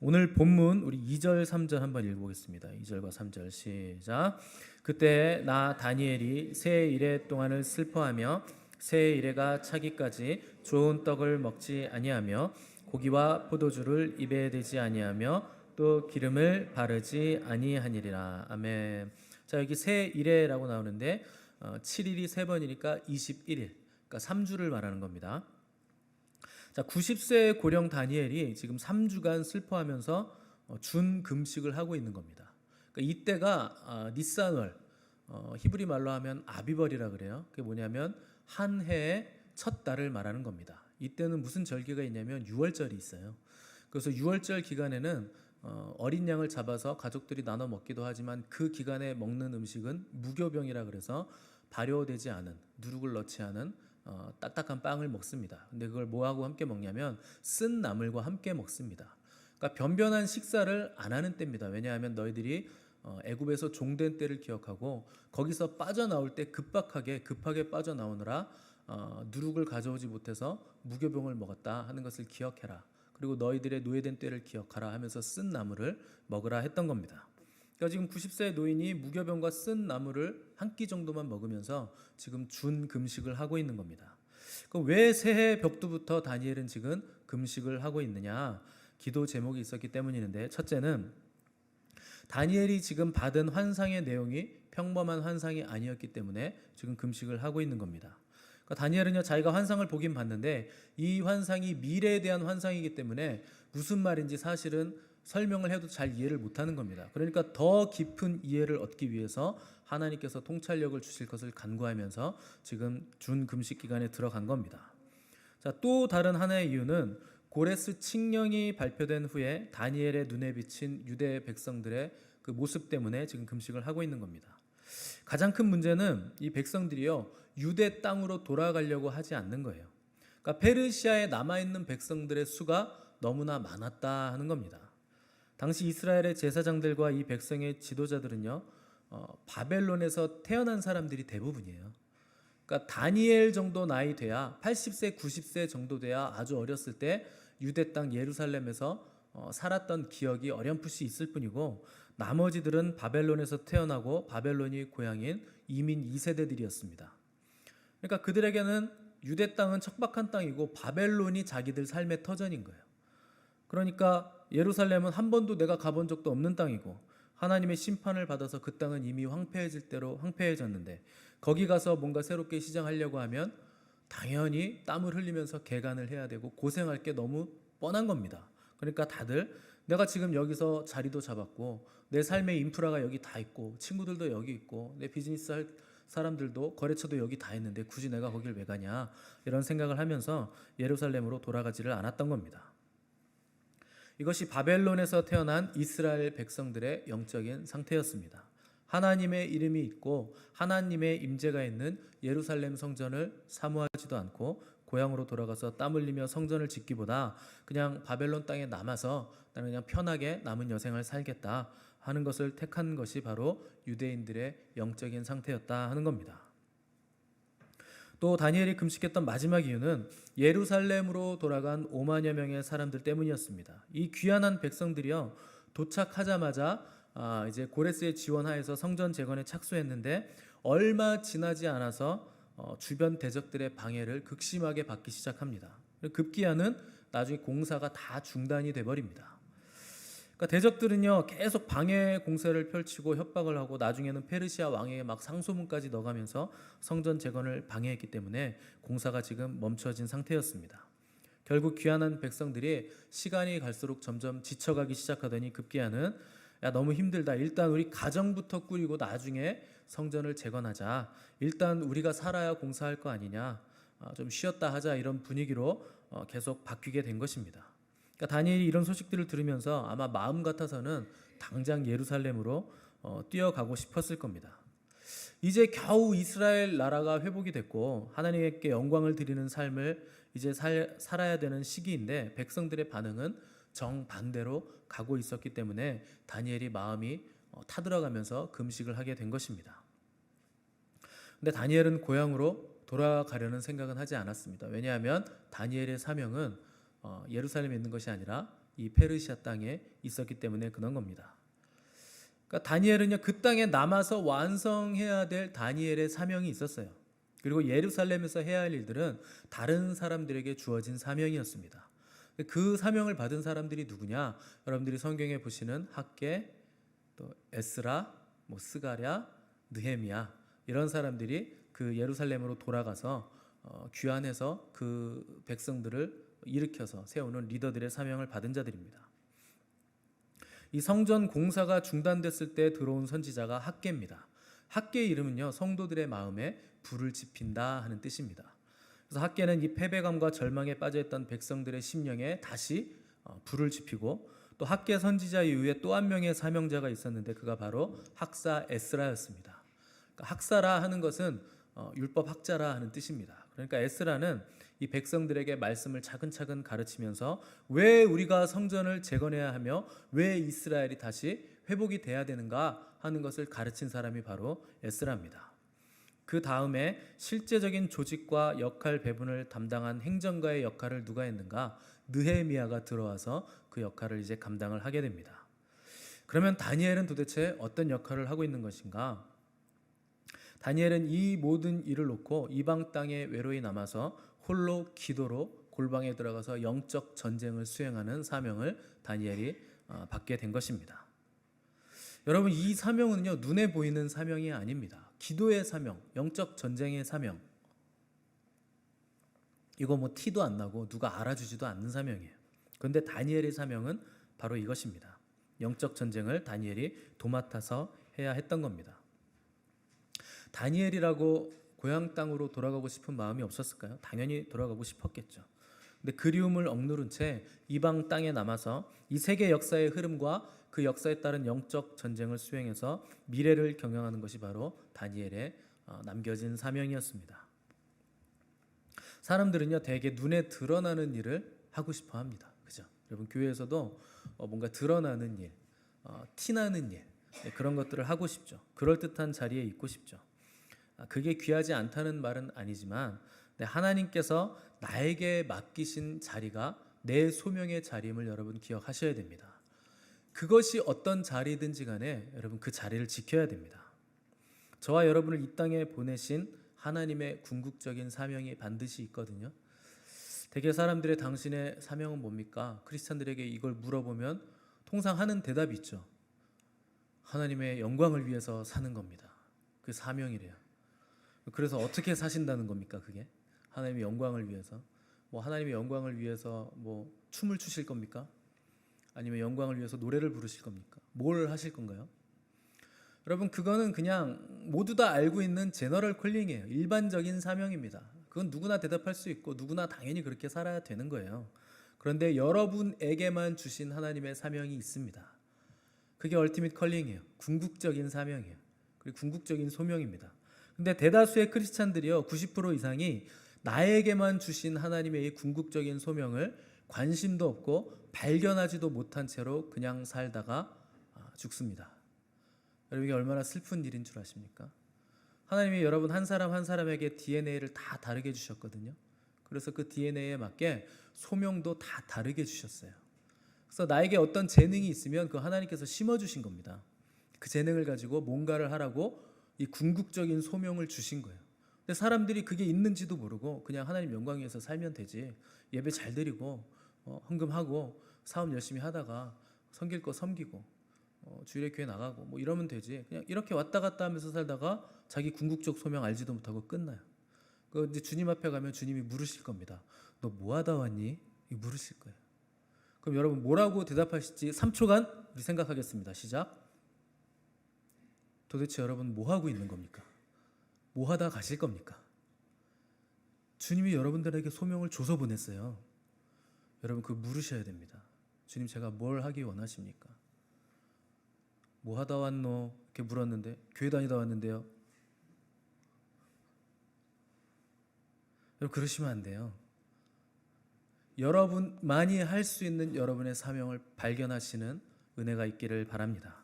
오늘 본문 우리 2절 3절 한번 읽어보겠습니다. 2절과 3절 시작. 그때 나 다니엘이 새 이래 동안을 슬퍼하며 새 이래가 차기까지 좋은 떡을 먹지 아니하며 고기와 포도주를 입에 대지 아니하며 또 기름을 바르지 아니하니리라. 아멘. 자, 여기 새 이래라고 나오는데 7일이 3번이니까 21일, 그러니까 3주를 말하는 겁니다. 자, 90세의 고령 다니엘이 지금 3주간 슬퍼하면서 준 금식을 하고 있는 겁니다. 그러니까 이때가 니산월, 히브리 말로 하면 아비벌이라 그래요. 그게 뭐냐면 한 해의 첫 달을 말하는 겁니다. 이때는 무슨 절기가 있냐면 유월절이 있어요. 그래서 유월절 기간에는 어린 양을 잡아서 가족들이 나눠 먹기도 하지만 그 기간에 먹는 음식은 무교병이라 그래서 발효되지 않은, 누룩을 넣지 않은 딱딱한 빵을 먹습니다. 근데 그걸 뭐하고 함께 먹냐면 쓴 나물과 함께 먹습니다. 그러니까 변변한 식사를 안 하는 때입니다. 왜냐하면 너희들이 애굽에서 종된 때를 기억하고 거기서 빠져나올 때 급하게 빠져나오느라 누룩을 가져오지 못해서 무교병을 먹었다 하는 것을 기억해라. 그리고 너희들의 노예된 때를 기억하라 하면서 쓴 나물을 먹으라 했던 겁니다. 그러니까 지금 90세의 노인이 무교병과 쓴 나물을 한 끼 정도만 먹으면서 지금 준 금식을 하고 있는 겁니다. 그럼 왜 새해 벽두부터 다니엘은 지금 금식을 하고 있느냐? 기도 제목이 있었기 때문인데, 첫째는 다니엘이 지금 받은 환상의 내용이 평범한 환상이 아니었기 때문에 지금 금식을 하고 있는 겁니다. 그러니까 다니엘은요, 자기가 환상을 보긴 봤는데 이 환상이 미래에 대한 환상이기 때문에 무슨 말인지 사실은 설명을 해도 잘 이해를 못하는 겁니다. 그러니까 더 깊은 이해를 얻기 위해서 하나님께서 통찰력을 주실 것을 간구하면서 지금 준 금식 기간에 들어간 겁니다. 자, 또 다른 하나의 이유는 고레스 칙령이 발표된 후에 다니엘의 눈에 비친 유대 백성들의 그 모습 때문에 지금 금식을 하고 있는 겁니다. 가장 큰 문제는 이 백성들이요, 유대 땅으로 돌아가려고 하지 않는 거예요. 그러니까 페르시아에 남아있는 백성들의 수가 너무나 많았다 하는 겁니다. 당시 이스라엘의 제사장들과 이 백성의 지도자들은요, 바벨론에서 태어난 사람들이 대부분이에요. 그러니까 다니엘 정도 나이 돼야 80세, 90세 정도 돼야 아주 어렸을 때 유대 땅 예루살렘에서 살았던 기억이 어렴풋이 있을 뿐이고, 나머지들은 바벨론에서 태어나고 바벨론이 고향인 이민 2세대들이었습니다. 그러니까 그들에게는 유대 땅은 척박한 땅이고 바벨론이 자기들 삶의 터전인 거예요. 그러니까 예루살렘은 한 번도 내가 가본 적도 없는 땅이고 하나님의 심판을 받아서 그 땅은 이미 황폐해질 대로 황폐해졌는데 거기 가서 뭔가 새롭게 시작하려고 하면 당연히 땀을 흘리면서 개간을 해야 되고 고생할 게 너무 뻔한 겁니다. 그러니까 다들 내가 지금 여기서 자리도 잡았고 내 삶의 인프라가 여기 다 있고 친구들도 여기 있고 내 비즈니스 할 사람들도 거래처도 여기 다 있는데 굳이 내가 거길 왜 가냐, 이런 생각을 하면서 예루살렘으로 돌아가지를 않았던 겁니다. 이것이 바벨론에서 태어난 이스라엘 백성들의 영적인 상태였습니다. 하나님의 이름이 있고 하나님의 임재가 있는 예루살렘 성전을 사모하지도 않고 고향으로 돌아가서 땀 흘리며 성전을 짓기보다 그냥 바벨론 땅에 남아서 나는 그냥 편하게 남은 여생을 살겠다 하는 것을 택한 것이 바로 유대인들의 영적인 상태였다 하는 겁니다. 또 다니엘이 금식했던 마지막 이유는 예루살렘으로 돌아간 5만여 명의 사람들 때문이었습니다. 이 귀환한 백성들이요, 도착하자마자 이제 고레스의 지원하에서 성전 재건에 착수했는데 얼마 지나지 않아서 주변 대적들의 방해를 극심하게 받기 시작합니다. 급기야는 나중에 공사가 다 중단이 돼버립니다. 그러니까 대적들은요 계속 방해 공세를 펼치고 협박을 하고 나중에는 페르시아 왕에게 막 상소문까지 넣어가면서 성전 재건을 방해했기 때문에 공사가 지금 멈춰진 상태였습니다. 결국 귀환한 백성들이 시간이 갈수록 점점 지쳐가기 시작하더니 급기야는 야 너무 힘들다. 일단 우리 가정부터 꾸리고 나중에 성전을 재건하자. 일단 우리가 살아야 공사할 거 아니냐. 좀 쉬었다 하자 이런 분위기로 계속 바뀌게 된 것입니다. 그러니까 다니엘이 이런 소식들을 들으면서 아마 마음 같아서는 당장 예루살렘으로 뛰어가고 싶었을 겁니다. 이제 겨우 이스라엘 나라가 회복이 됐고 하나님께 영광을 드리는 삶을 이제 살아야 되는 시기인데 백성들의 반응은 정반대로 가고 있었기 때문에 다니엘이 마음이 타들어가면서 금식을 하게 된 것입니다. 근데 다니엘은 고향으로 돌아가려는 생각은 하지 않았습니다. 왜냐하면 다니엘의 사명은 예루살렘에 있는 것이 아니라 이 페르시아 땅에 있었기 때문에 그런 겁니다. 그러니까 다니엘은요 그 땅에 남아서 완성해야 될 다니엘의 사명이 있었어요. 그리고 예루살렘에서 해야 할 일들은 다른 사람들에게 주어진 사명이었습니다. 그 사명을 받은 사람들이 누구냐? 여러분들이 성경에 보시는 학개, 또 에스라, 스가랴, 느헤미야 이런 사람들이 그 예루살렘으로 돌아가서 귀환해서 그 백성들을 일으켜서 세우는 리더들의 사명을 받은 자들입니다. 이 성전 공사가 중단됐을 때 들어온 선지자가 학개입니다. 학개의 이름은요 성도들의 마음에 불을 지핀다 하는 뜻입니다. 그래서 학개는 이 패배감과 절망에 빠져있던 백성들의 심령에 다시 불을 지피고 또 학개 선지자 이후에 또 한 명의 사명자가 있었는데 그가 바로 학사 에스라였습니다. 그러니까 학사라 하는 것은 율법 학자라 하는 뜻입니다. 그러니까 에스라는 이 백성들에게 말씀을 차근차근 가르치면서 왜 우리가 성전을 재건해야 하며 왜 이스라엘이 다시 회복이 돼야 되는가 하는 것을 가르친 사람이 바로 에스라입니다. 그 다음에 실제적인 조직과 역할 배분을 담당한 행정가의 역할을 누가 했는가? 느헤미야가 들어와서 그 역할을 이제 감당을 하게 됩니다. 그러면 다니엘은 도대체 어떤 역할을 하고 있는 것인가? 다니엘은 이 모든 일을 놓고 이방 땅에 외로이 남아서 홀로 기도로 골방에 들어가서 영적 전쟁을 수행하는 사명을 다니엘이 받게 된 것입니다. 여러분 이 사명은요 눈에 보이는 사명이 아닙니다. 기도의 사명, 영적 전쟁의 사명. 이거 티도 안 나고 누가 알아주지도 않는 사명이에요. 그런데 다니엘의 사명은 바로 이것입니다. 영적 전쟁을 다니엘이 도맡아서 해야 했던 겁니다. 다니엘이라고 고향 땅으로 돌아가고 싶은 마음이 없었을까요? 당연히 돌아가고 싶었겠죠. 근데 그리움을 억누른 채 이방 땅에 남아서 이 세계 역사의 흐름과 그 역사에 따른 영적 전쟁을 수행해서 미래를 경영하는 것이 바로 다니엘의 남겨진 사명이었습니다. 사람들은요 대개 눈에 드러나는 일을 하고 싶어 합니다. 그죠? 여러분 교회에서도 뭔가 드러나는 일, 티나는 일 그런 것들을 하고 싶죠. 그럴듯한 자리에 있고 싶죠. 그게 귀하지 않다는 말은 아니지만 하나님께서 나에게 맡기신 자리가 내 소명의 자리임을 여러분 기억하셔야 됩니다. 그것이 어떤 자리든지 간에 여러분 그 자리를 지켜야 됩니다. 저와 여러분을 이 땅에 보내신 하나님의 궁극적인 사명이 반드시 있거든요. 대개 사람들의 당신의 사명은 뭡니까? 크리스찬들에게 이걸 물어보면 통상 하는 대답이 있죠. 하나님의 영광을 위해서 사는 겁니다. 그 사명이래요. 그래서 어떻게 사신다는 겁니까? 그게 하나님의 영광을 위해서 하나님의 영광을 위해서 춤을 추실 겁니까? 아니면 영광을 위해서 노래를 부르실 겁니까? 뭘 하실 건가요? 여러분 그거는 그냥 모두 다 알고 있는 제너럴 콜링이에요. 일반적인 사명입니다. 그건 누구나 대답할 수 있고 누구나 당연히 그렇게 살아야 되는 거예요. 그런데 여러분에게만 주신 하나님의 사명이 있습니다. 그게 얼티밋 컬링이에요. 궁극적인 사명이에요. 그리고 궁극적인 소명입니다. 근데 대다수의 크리스찬들이요 90% 이상이 나에게만 주신 하나님의 이 궁극적인 소명을 관심도 없고 발견하지도 못한 채로 그냥 살다가 죽습니다. 여러분 이게 얼마나 슬픈 일인 줄 아십니까? 하나님이 여러분 한 사람 한 사람에게 DNA를 다 다르게 주셨거든요. 그래서 그 DNA에 맞게 소명도 다 다르게 주셨어요. 그래서 나에게 어떤 재능이 있으면 그 하나님께서 심어주신 겁니다. 그 재능을 가지고 뭔가를 하라고 이 궁극적인 소명을 주신 거예요. 근데 사람들이 그게 있는지도 모르고 그냥 하나님 영광 위해서 살면 되지, 예배 잘 드리고 헌금하고 사업 열심히 하다가 섬길 거 섬기고 주일에 교회 나가고 뭐 이러면 되지. 그냥 이렇게 왔다 갔다 하면서 살다가 자기 궁극적 소명 알지도 못하고 끝나요. 그 이제 주님 앞에 가면 주님이 물으실 겁니다. 너 뭐 하다 왔니? 이 물으실 거예요. 그럼 여러분 뭐라고 대답하실지 3초간 우리 생각하겠습니다. 시작. 도대체 여러분 뭐 하고 있는 겁니까? 뭐 하다 가실 겁니까? 주님이 여러분들에게 소명을 줘서 보냈어요. 여러분 그 물으셔야 됩니다. 주님 제가 뭘 하기 원하십니까? 뭐 하다 왔노? 이렇게 물었는데 교회 다니다 왔는데요. 여러분 그러시면 안 돼요. 여러분만이 할 수 있는 여러분의 사명을 발견하시는 은혜가 있기를 바랍니다.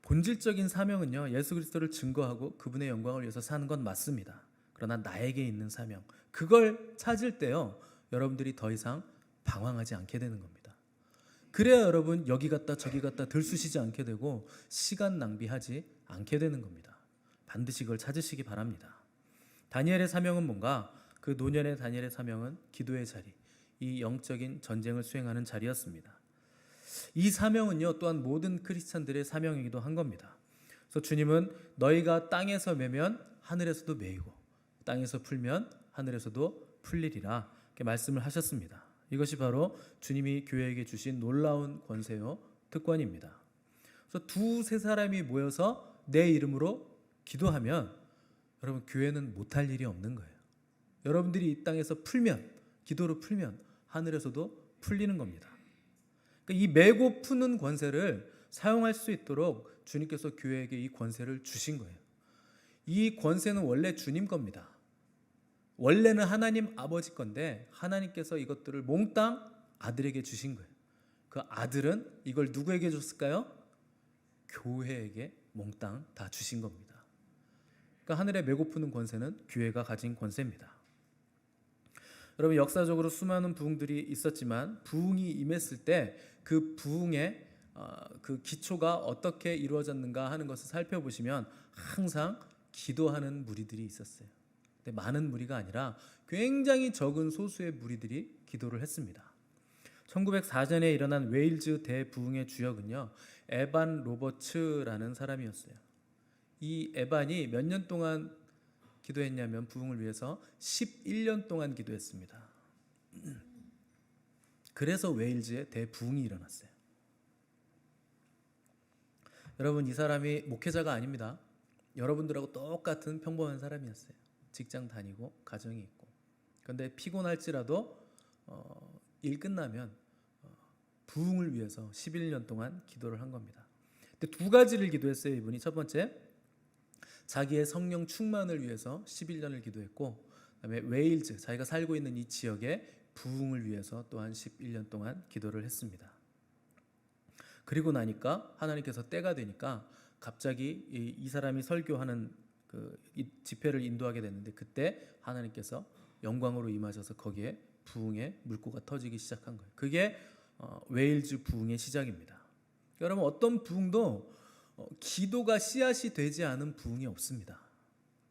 본질적인 사명은요, 예수 그리스도를 증거하고 그분의 영광을 위해서 사는 건 맞습니다. 그러나 나에게 있는 사명, 그걸 찾을 때요, 여러분들이 더 이상 방황하지 않게 되는 겁니다. 그래야 여러분 여기 갔다 저기 갔다 들쑤시지 않게 되고 시간 낭비하지 않게 되는 겁니다. 반드시 그걸 찾으시기 바랍니다. 다니엘의 사명은 뭔가? 그 노년의 다니엘의 사명은 기도의 자리, 이 영적인 전쟁을 수행하는 자리였습니다. 이 사명은요 또한 모든 크리스찬들의 사명이기도 한 겁니다. 그래서 주님은 너희가 땅에서 매면 하늘에서도 매이고 땅에서 풀면 하늘에서도 풀리리라 이렇게 말씀을 하셨습니다. 이것이 바로 주님이 교회에게 주신 놀라운 권세요 특권입니다. 그래서 두세 사람이 모여서 내 이름으로 기도하면 여러분 교회는 못할 일이 없는 거예요. 여러분들이 이 땅에서 풀면, 기도로 풀면 하늘에서도 풀리는 겁니다. 그러니까 이 메고 푸는 권세를 사용할 수 있도록 주님께서 교회에게 이 권세를 주신 거예요. 이 권세는 원래 주님 겁니다. 원래는 하나님 아버지 건데 하나님께서 이것들을 몽땅 아들에게 주신 거예요. 그 아들은 이걸 누구에게 줬을까요? 교회에게 몽땅 다 주신 겁니다. 그러니까 하늘에 메고 푸는 권세는 교회가 가진 권세입니다. 여러분 역사적으로 수많은 부흥들이 있었지만 부흥이 임했을 때 그 부흥의 그 기초가 어떻게 이루어졌는가 하는 것을 살펴보시면 항상 기도하는 무리들이 있었어요. 근데 많은 무리가 아니라 굉장히 적은 소수의 무리들이 기도를 했습니다. 1904년에 일어난 웨일즈 대부흥의 주역은요 에반 로버츠라는 사람이었어요. 이 에반이 몇 년 동안 기도했냐면 부흥을 위해서 11년 동안 기도했습니다. 그래서 웨일즈에 대부흥이 일어났어요. 여러분 이 사람이 목회자가 아닙니다. 여러분들하고 똑같은 평범한 사람이었어요. 직장 다니고 가정이 있고. 그런데 피곤할지라도 일 끝나면 부흥을 위해서 11년 동안 기도를 한 겁니다. 근데 두 가지를 기도했어요. 이분이 첫 번째 자기의 성령 충만을 위해서 11년을 기도했고 그다음에 웨일즈 자기가 살고 있는 이 지역의 부흥을 위해서 또한 11년 동안 기도를 했습니다. 그리고 나니까 하나님께서 때가 되니까 갑자기 이 사람이 설교하는 이 집회를 인도하게 됐는데 그때 하나님께서 영광으로 임하셔서 거기에 부흥의 물고가 터지기 시작한 거예요. 그게 웨일즈 부흥의 시작입니다. 여러분 어떤 부흥도 기도가 씨앗이 되지 않은 부흥이 없습니다.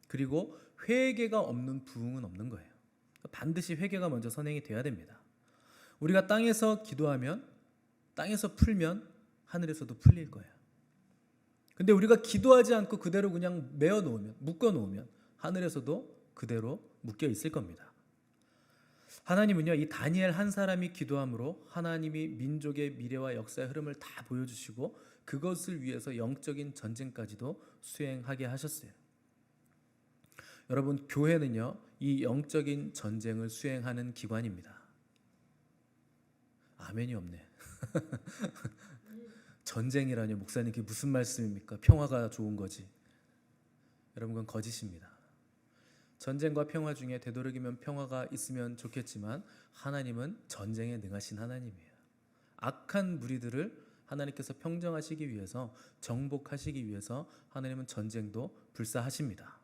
그리고 회개가 없는 부흥은 없는 거예요. 반드시 회개가 먼저 선행이 돼야 됩니다. 우리가 땅에서 기도하면 땅에서 풀면 하늘에서도 풀릴 거예요. 근데 우리가 기도하지 않고 그대로 그냥 메어 놓으면 묶어 놓으면 하늘에서도 그대로 묶여 있을 겁니다. 하나님은요 이 다니엘 한 사람이 기도함으로 하나님이 민족의 미래와 역사의 흐름을 다 보여주시고 그것을 위해서 영적인 전쟁까지도 수행하게 하셨어요. 여러분 교회는요 이 영적인 전쟁을 수행하는 기관입니다. 아멘이 없네. 전쟁이라뇨 목사님 그게 무슨 말씀입니까? 평화가 좋은 거지. 여러분 그건 거짓입니다. 전쟁과 평화 중에 되도록이면 평화가 있으면 좋겠지만 하나님은 전쟁에 능하신 하나님이에요. 악한 무리들을 하나님께서 평정하시기 위해서 정복하시기 위해서 하나님은 전쟁도 불사하십니다.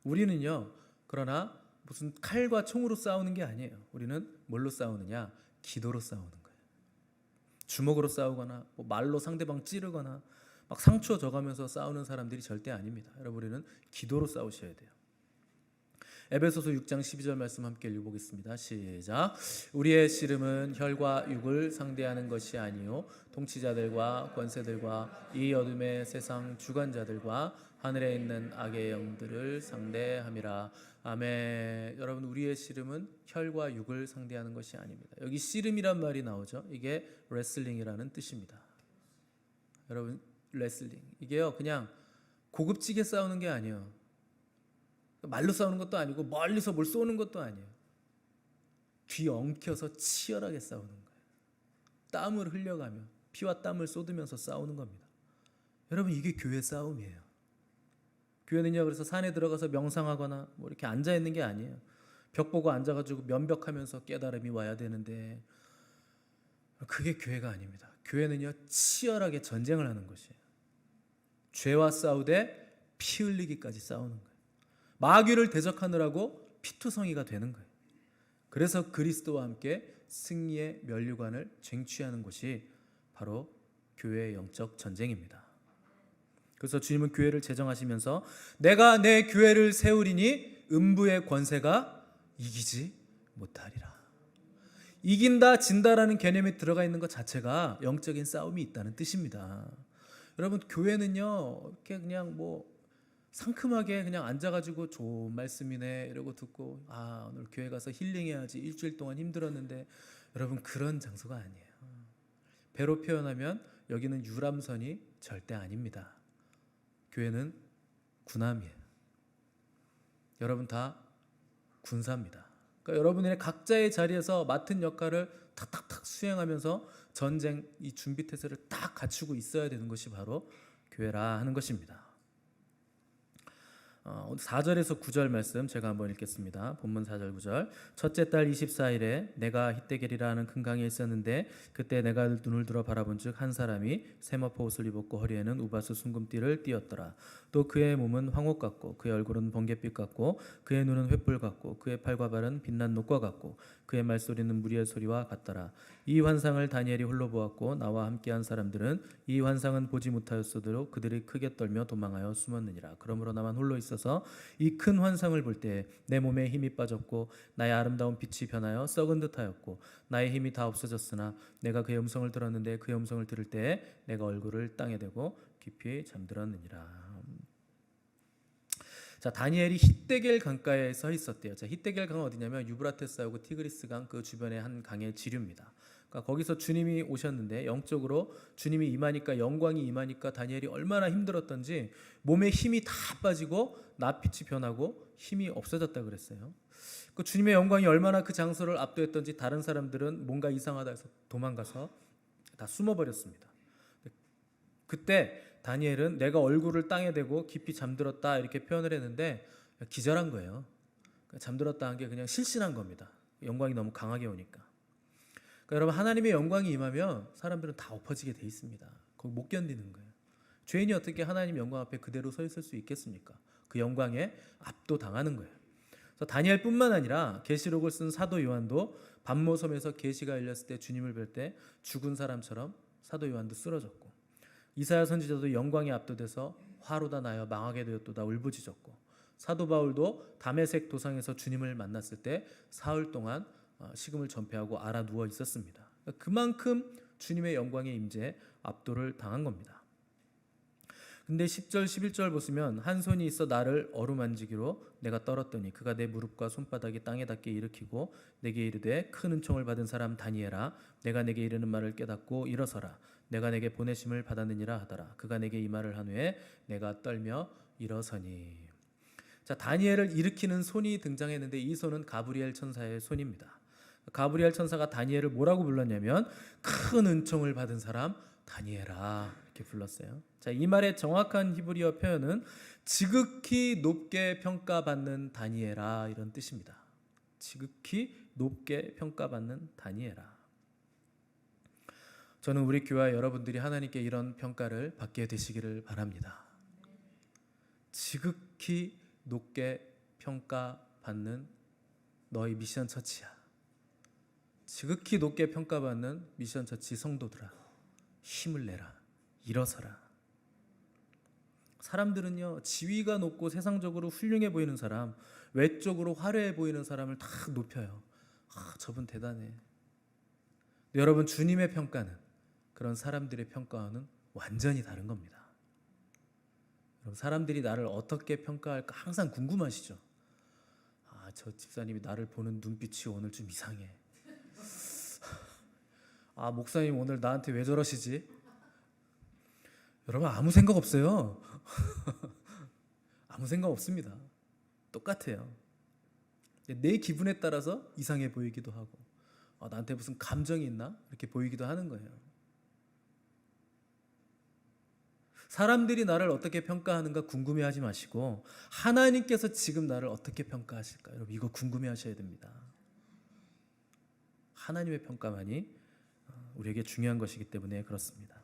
우리는요 그러나 무슨 칼과 총으로 싸우는 게 아니에요. 우리는 뭘로 싸우느냐? 기도로 싸우는 거예요. 주먹으로 싸우거나 뭐 말로 상대방 찌르거나 막 상처 줘가면서 싸우는 사람들이 절대 아닙니다. 여러분 우리는 기도로 싸우셔야 돼요. 에베소서 6장 12절 말씀 함께 읽어보겠습니다. 시작. 우리의 씨름은 혈과 육을 상대하는 것이 아니요 통치자들과 권세들과 이 어둠의 세상 주관자들과 하늘에 있는 악의 영들을 상대함이라. 아멘. 여러분, 우리의 씨름은 혈과 육을 상대하는 것이 아닙니다. 여기 씨름이란 말이 나오죠. 이게 레슬링이라는 뜻입니다. 여러분, 레슬링 이게요 그냥 고급지게 싸우는 게 아니에요. 말로 싸우는 것도 아니고 멀리서 뭘 쏘는 것도 아니에요. 뒤엉켜서 치열하게 싸우는 거예요. 땀을 흘려가며 피와 땀을 쏟으면서 싸우는 겁니다. 여러분, 이게 교회 싸움이에요. 교회는요 그래서 산에 들어가서 명상하거나 뭐 이렇게 앉아 있는 게 아니에요. 벽 보고 앉아가지고 면벽하면서 깨달음이 와야 되는데 그게 교회가 아닙니다. 교회는요 치열하게 전쟁을 하는 것이에요. 죄와 싸우되 피 흘리기까지 싸우는 거예요. 마귀를 대적하느라고 피투성이가 되는 거예요. 그래서 그리스도와 함께 승리의 면류관을 쟁취하는 것이 바로 교회의 영적 전쟁입니다. 그래서 주님은 교회를 제정하시면서 내가 내 교회를 세우리니 음부의 권세가 이기지 못하리라. 이긴다 진다라는 개념이 들어가 있는 것 자체가 영적인 싸움이 있다는 뜻입니다. 여러분, 교회는요 이렇게 그냥 뭐 상큼하게 그냥 앉아가지고 좋은 말씀이네 이러고 듣고 오늘 교회 가서 힐링해야지 일주일 동안 힘들었는데, 여러분 그런 장소가 아니에요. 배로 표현하면 여기는 유람선이 절대 아닙니다. 교회는 군함이에요. 여러분 다 군사입니다. 그러니까 여러분의 각자의 자리에서 맡은 역할을 탁탁탁 수행하면서 전쟁 이 준비 태세를 딱 갖추고 있어야 되는 것이 바로 교회라 하는 것입니다. 4절에서 9절 말씀 제가 한번 읽겠습니다. 본문 4절 9절. 첫째 달 24일에 내가 히데겔이라 하는 큰 강에 있었는데 그때 내가 눈을 들어 바라본즉 한 사람이 세마포 옷을 입었고 허리에는 우바스 순금띠를 띠었더라. 또 그의 몸은 황옥 같고 그의 얼굴은 번갯빛 같고 그의 눈은 횃불 같고 그의 팔과 발은 빛난 녹과 같고 그의 말소리는 무리의 소리와 같더라. 이 환상을 다니엘이 홀로 보았고 나와 함께한 사람들은 이 환상은 보지 못하였으므로 그들이 크게 떨며 도망하여 숨었느니라. 그러므로 나만 홀로 있어서 이 큰 환상을 볼 때 내 몸에 힘이 빠졌고 나의 아름다운 빛이 변하여 썩은 듯하였고 나의 힘이 다 없어졌으나 내가 그의 음성을 들었는데 그의 음성을 들을 때 내가 얼굴을 땅에 대고 깊이 잠들었느니라. 자, 다니엘이 히데겔 강가에 서 있었대요. 자, 히데겔 강은 어디냐면 유브라테스하고 티그리스 강 그 주변의 한 강의 지류입니다. 그러니까 거기서 주님이 오셨는데 영적으로 주님이 임하니까, 영광이 임하니까 다니엘이 얼마나 힘들었던지 몸에 힘이 다 빠지고 낯빛이 변하고 힘이 없어졌다 그랬어요. 그 주님의 영광이 얼마나 그 장소를 압도했던지 다른 사람들은 뭔가 이상하다 해서 도망가서 다 숨어버렸습니다. 그때 다니엘은 내가 얼굴을 땅에 대고 깊이 잠들었다 이렇게 표현을 했는데 기절한 거예요. 잠들었다 한 게 그냥 실신한 겁니다. 영광이 너무 강하게 오니까. 그러니까 여러분, 하나님의 영광이 임하면 사람들은 다 엎어지게 돼 있습니다. 거기 못 견디는 거예요. 죄인이 어떻게 하나님 영광 앞에 그대로 서 있을 수 있겠습니까? 그 영광에 압도당하는 거예요. 그래서 다니엘뿐만 아니라 계시록을 쓴 사도 요한도 반모섬에서 계시가 열렸을 때 주님을 뵐 때 죽은 사람처럼 사도 요한도 쓰러졌고, 이사야 선지자도 영광에 압도돼서 화로다 나여 망하게 되었도다 울부짖었고, 사도 바울도 다메섹 도상에서 주님을 만났을 때 사흘 동안 식음을 전폐하고 알아 누워 있었습니다. 그만큼 주님의 영광의 임재에 압도를 당한 겁니다. 근데 10절 11절 보시면 한 손이 있어 나를 어루만지기로 내가 떨었더니 그가 내 무릎과 손바닥이 땅에 닿게 일으키고 내게 이르되 큰 은총을 받은 사람 다니엘아, 내가 내게 이르는 말을 깨닫고 일어서라. 내가 내게 보내심을 받았느니라 하더라. 그가 내게 이 말을 한 후에 내가 떨며 일어서니. 자, 다니엘을 일으키는 손이 등장했는데 이 손은 가브리엘 천사의 손입니다. 가브리엘 천사가 다니엘을 뭐라고 불렀냐면 큰 은총을 받은 사람 다니엘아 이렇게 불렀어요. 자, 이 말의 정확한 히브리어 표현은 지극히 높게 평가받는 다니엘아 이런 뜻입니다. 지극히 높게 평가받는 다니엘아. 저는 우리 교회 여러분들이 하나님께 이런 평가를 받게 되시기를 바랍니다. 지극히 높게 평가받는 너희 미션 처치야. 지극히 높게 평가받는 미션 처치 성도들아, 힘을 내라. 일어서라. 사람들은요, 지위가 높고 세상적으로 훌륭해 보이는 사람, 외적으로 화려해 보이는 사람을 다 높여요. 저분 대단해. 근데 여러분, 주님의 평가는 그런 사람들의 평가와는 완전히 다른 겁니다. 여러분, 사람들이 나를 어떻게 평가할까 항상 궁금하시죠? 저 집사님이 나를 보는 눈빛이 오늘 좀 이상해. 목사님 오늘 나한테 왜 저러시지? 여러분, 아무 생각 없어요. 아무 생각 없습니다. 똑같아요. 내 기분에 따라서 이상해 보이기도 하고, 나한테 무슨 감정이 있나? 이렇게 보이기도 하는 거예요. 사람들이 나를 어떻게 평가하는가 궁금해하지 마시고 하나님께서 지금 나를 어떻게 평가하실까? 여러분, 이거 궁금해하셔야 됩니다. 하나님의 평가만이 우리에게 중요한 것이기 때문에 그렇습니다.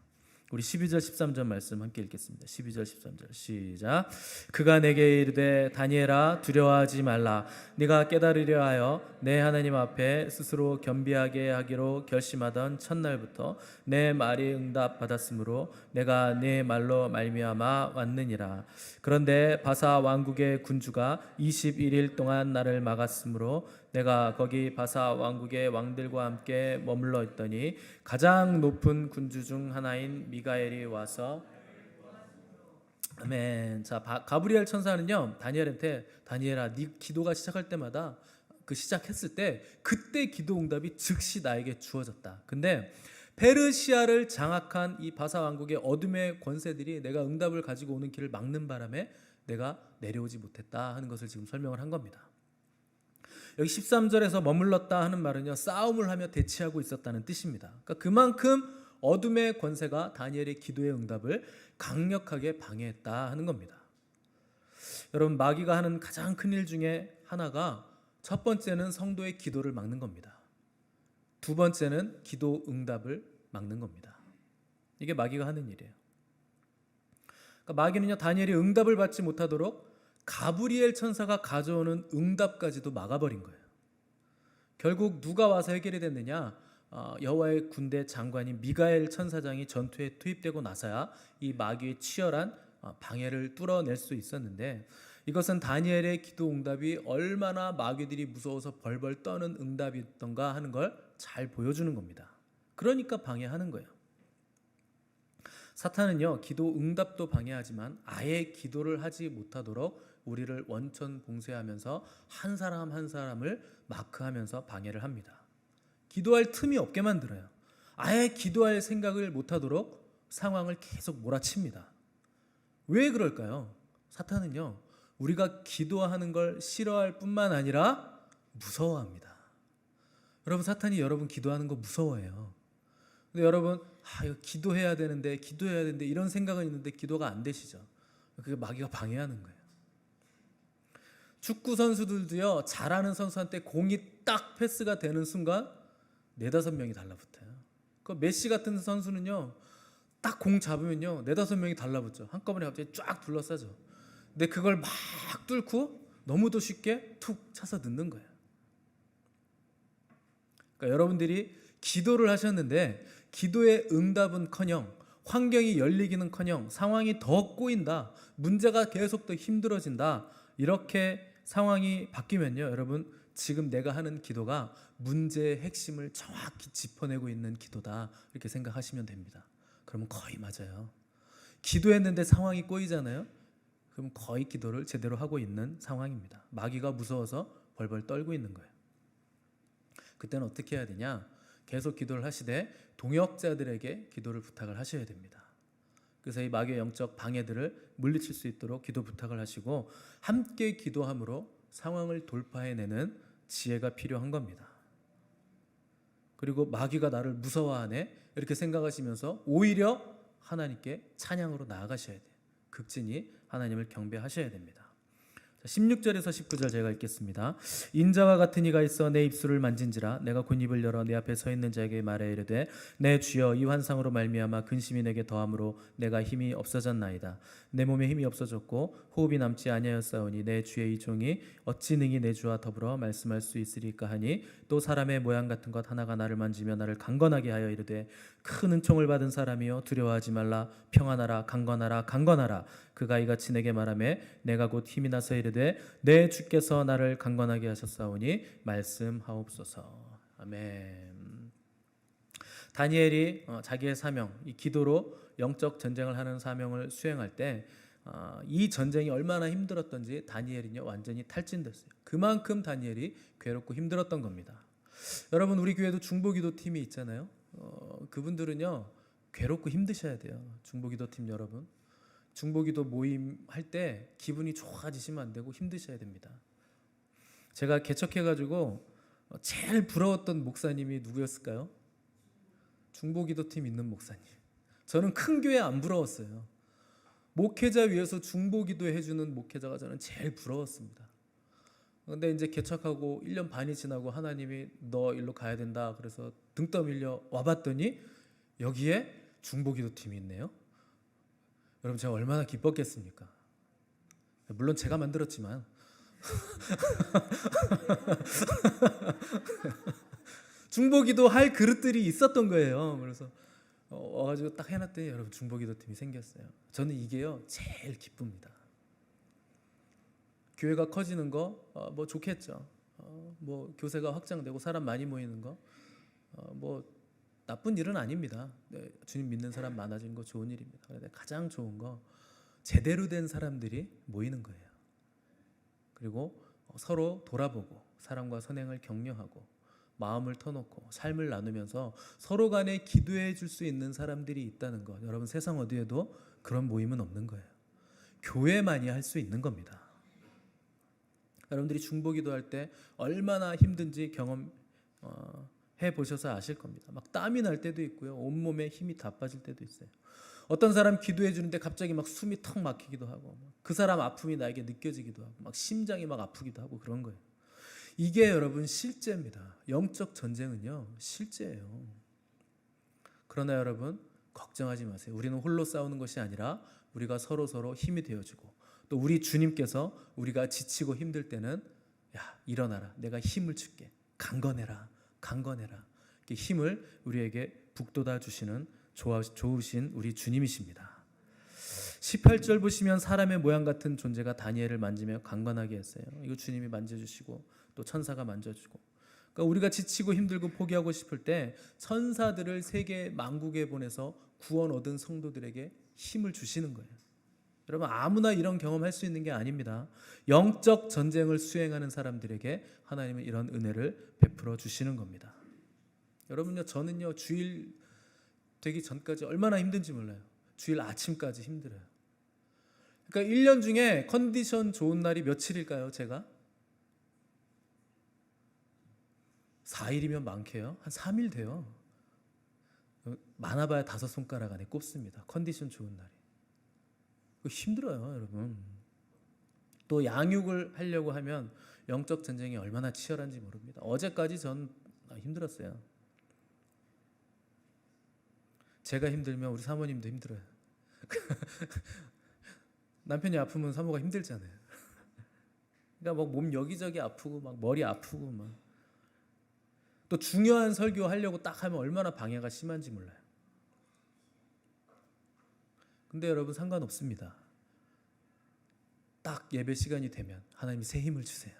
우리 12절 13절 말씀 함께 읽겠습니다. 12절 13절 시작. 그가 내게 이르되 다니엘아 두려워하지 말라. 네가 깨달으려 하여 내 하나님 앞에 스스로 겸비하게 하기로 결심하던 첫날부터 내 말이 응답받았으므로 내가 네 말로 말미암아 왔느니라. 그런데 바사 왕국의 군주가 21일 동안 나를 막았으므로 내가 거기 바사 왕국의 왕들과 함께 머물러 있더니 가장 높은 군주 중 하나인 미가엘이 와서 아멘. 자, 가브리엘 천사는요, 다니엘한테 다니엘아, 네 기도가 시작할 때마다 시작했을 때 그때 기도 응답이 즉시 나에게 주어졌다. 근데 페르시아를 장악한 이 바사 왕국의 어둠의 권세들이 내가 응답을 가지고 오는 길을 막는 바람에 내가 내려오지 못했다 하는 것을 지금 설명을 한 겁니다. 여기 13절에서 머물렀다 하는 말은요, 싸움을 하며 대치하고 있었다는 뜻입니다. 그러니까 그만큼 어둠의 권세가 다니엘의 기도의 응답을 강력하게 방해했다 하는 겁니다. 여러분, 마귀가 하는 가장 큰 일 중에 하나가 첫 번째는 성도의 기도를 막는 겁니다. 두 번째는 기도 응답을 막는 겁니다. 이게 마귀가 하는 일이에요. 그러니까 마귀는요, 다니엘이 응답을 받지 못하도록 가브리엘 천사가 가져오는 응답까지도 막아버린 거예요. 결국 누가 와서 해결이 됐느냐? 여호와의 군대 장관인 미가엘 천사장이 전투에 투입되고 나서야 이 마귀의 치열한 방해를 뚫어낼 수 있었는데, 이것은 다니엘의 기도 응답이 얼마나 마귀들이 무서워서 벌벌 떠는 응답이었던가 하는 걸 잘 보여주는 겁니다. 그러니까 방해하는 거예요. 사탄은요, 기도 응답도 방해하지만 아예 기도를 하지 못하도록 우리를 원천 봉쇄하면서 한 사람 한 사람을 마크하면서 방해를 합니다. 기도할 틈이 없게 만들어요. 아예 기도할 생각을 못하도록 상황을 계속 몰아칩니다. 왜 그럴까요? 사탄은요, 우리가 기도하는 걸 싫어할 뿐만 아니라 무서워합니다. 여러분, 사탄이 여러분 기도하는 거 무서워해요. 근데 여러분, 이거 기도해야 되는데 이런 생각은 있는데 기도가 안 되시죠? 그게 마귀가 방해하는 거예요. 축구 선수들도요, 잘하는 선수한테 공이 딱 패스가 되는 순간 4-5명이 달라붙어요. 그 메시 같은 선수는요, 딱 공 잡으면요 4-5명이 달라붙죠. 한꺼번에 갑자기 쫙 둘러싸죠. 근데 그걸 막 뚫고 너무도 쉽게 툭 차서 넣는 거예요. 그러니까 여러분들이 기도를 하셨는데 기도의 응답은커녕 환경이 열리기는커녕 상황이 더 꼬인다, 문제가 계속 더 힘들어진다, 이렇게 상황이 바뀌면요, 여러분, 지금 내가 하는 기도가 문제의 핵심을 정확히 짚어내고 있는 기도다, 이렇게 생각하시면 됩니다. 그러면 거의 맞아요. 기도했는데 상황이 꼬이잖아요. 그럼 거의 기도를 제대로 하고 있는 상황입니다. 마귀가 무서워서 벌벌 떨고 있는 거예요. 그때는 어떻게 해야 되냐? 계속 기도를 하시되 동역자들에게 기도를 부탁을 하셔야 됩니다. 그래서 이 마귀의 영적 방해들을 물리칠 수 있도록 기도 부탁을 하시고 함께 기도함으로 상황을 돌파해내는 지혜가 필요한 겁니다. 그리고 마귀가 나를 무서워하네 이렇게 생각하시면서 오히려 하나님께 찬양으로 나아가셔야 돼요. 극진히 하나님을 경배하셔야 됩니다. 16절에서 19절 제가 읽겠습니다. 인자와 같은 이가 있어 내 입술을 만진지라 내가 곧 입을 열어 내 앞에 서 있는 자에게 말해 이르되 내 주여 이 환상으로 말미암아 근심이 내게 더함으로 내가 힘이 없어졌나이다. 내 몸에 힘이 없어졌고 호흡이 남지 아니하였사오니 내 주의 이 종이 어찌 능히 내 주와 더불어 말씀할 수 있으리까 하니 또 사람의 모양 같은 것 하나가 나를 만지며 나를 강건하게 하여 이르되 큰 은총을 받은 사람이여 두려워하지 말라. 평안하라. 강건하라. 강건하라. 그가 이같이 내게 말하매 내가 곧 힘이 나서 이르되 내 주께서 나를 강건하게 하셨사오니 말씀하옵소서. 아멘. 다니엘이 자기의 사명, 이 기도로 영적 전쟁을 하는 사명을 수행할 때 이 전쟁이 얼마나 힘들었던지 다니엘은요 완전히 탈진됐어요. 그만큼 다니엘이 괴롭고 힘들었던 겁니다. 여러분, 우리 교회도 중보기도 팀이 있잖아요. 그분들은요 괴롭고 힘드셔야 돼요. 중보기도 팀 여러분, 중보기도 모임 할 때 기분이 좋아지시면 안 되고 힘드셔야 됩니다. 제가 개척해가지고 제일 부러웠던 목사님이 누구였을까요? 중보기도 팀 있는 목사님. 저는 큰 교회 안 부러웠어요. 목회자 위해서 중보기도 해주는 목회자가 저는 제일 부러웠습니다. 근데 이제 개척하고 1년 반이 지나고 하나님이 너 일로 가야 된다 그래서 등 떠밀려 와봤더니 여기에 중보기도 팀이 있네요. 여러분, 제가 얼마나 기뻤겠습니까? 물론 제가 만들었지만 중보기도 할 그릇들이 있었던 거예요. 그래서 와가지고 딱 해놨더니 여러분 중보기도 팀이 생겼어요. 저는 이게요 제일 기쁩니다. 교회가 커지는 거 뭐 좋겠죠. 뭐 교세가 확장되고 사람 많이 모이는 거 뭐 나쁜 일은 아닙니다. 네, 주님 믿는 사람 많아지는 거 좋은 일입니다. 그런데 가장 좋은 거 제대로 된 사람들이 모이는 거예요. 그리고 서로 돌아보고 사랑과 선행을 격려하고 마음을 터놓고 삶을 나누면서 서로 간에 기도해 줄 수 있는 사람들이 있다는 것. 여러분, 세상 어디에도 그런 모임은 없는 거예요. 교회만이 할 수 있는 겁니다. 여러분들이 중보기도 할 때 얼마나 힘든지 경험해 보셔서 아실 겁니다. 막 땀이 날 때도 있고요. 온몸에 힘이 다 빠질 때도 있어요. 어떤 사람 기도해 주는데 갑자기 막 숨이 턱 막히기도 하고 그 사람 아픔이 나에게 느껴지기도 하고 막 심장이 막 아프기도 하고 그런 거예요. 이게 여러분 실제입니다. 영적 전쟁은요 실제예요. 그러나 여러분 걱정하지 마세요. 우리는 홀로 싸우는 것이 아니라 우리가 서로 힘이 되어주고 또 우리 주님께서 우리가 지치고 힘들 때는 야 일어나라, 내가 힘을 줄게, 강건해라, 강건해라, 이렇게 힘을 우리에게 북돋아 주시는 좋으신 우리 주님이십니다. 18절 보시면 사람의 모양 같은 존재가 다니엘을 만지며 강건하게 했어요. 이거 주님이 만져주시고 또 천사가 만져주고, 그러니까 우리가 지치고 힘들고 포기하고 싶을 때 천사들을 세계 만국에 보내서 구원 얻은 성도들에게 힘을 주시는 거예요. 여러분, 아무나 이런 경험할 수 있는 게 아닙니다. 영적 전쟁을 수행하는 사람들에게 하나님은 이런 은혜를 베풀어 주시는 겁니다. 여러분요, 저는요 주일 되기 전까지 얼마나 힘든지 몰라요. 주일 아침까지 힘들어요. 그러니까 1년 중에 컨디션 좋은 날이 며칠일까요? 제가 4일이면 많게요. 한 3일 돼요. 많아봐야 5손가락 안에 꼽습니다. 컨디션 좋은 날이. 힘들어요, 여러분. 또 양육을 하려고 하면 영적 전쟁이 얼마나 치열한지 모릅니다. 어제까지 전 힘들었어요. 제가 힘들면 우리 사모님도 힘들어요. 남편이 아프면 사모가 힘들잖아요. 그러니까 막 몸 여기저기 아프고 막 머리 아프고 막. 또 중요한 설교 하려고 딱 하면 얼마나 방해가 심한지 몰라요. 근데 여러분 상관없습니다. 딱 예배 시간이 되면 하나님이 새 힘을 주세요.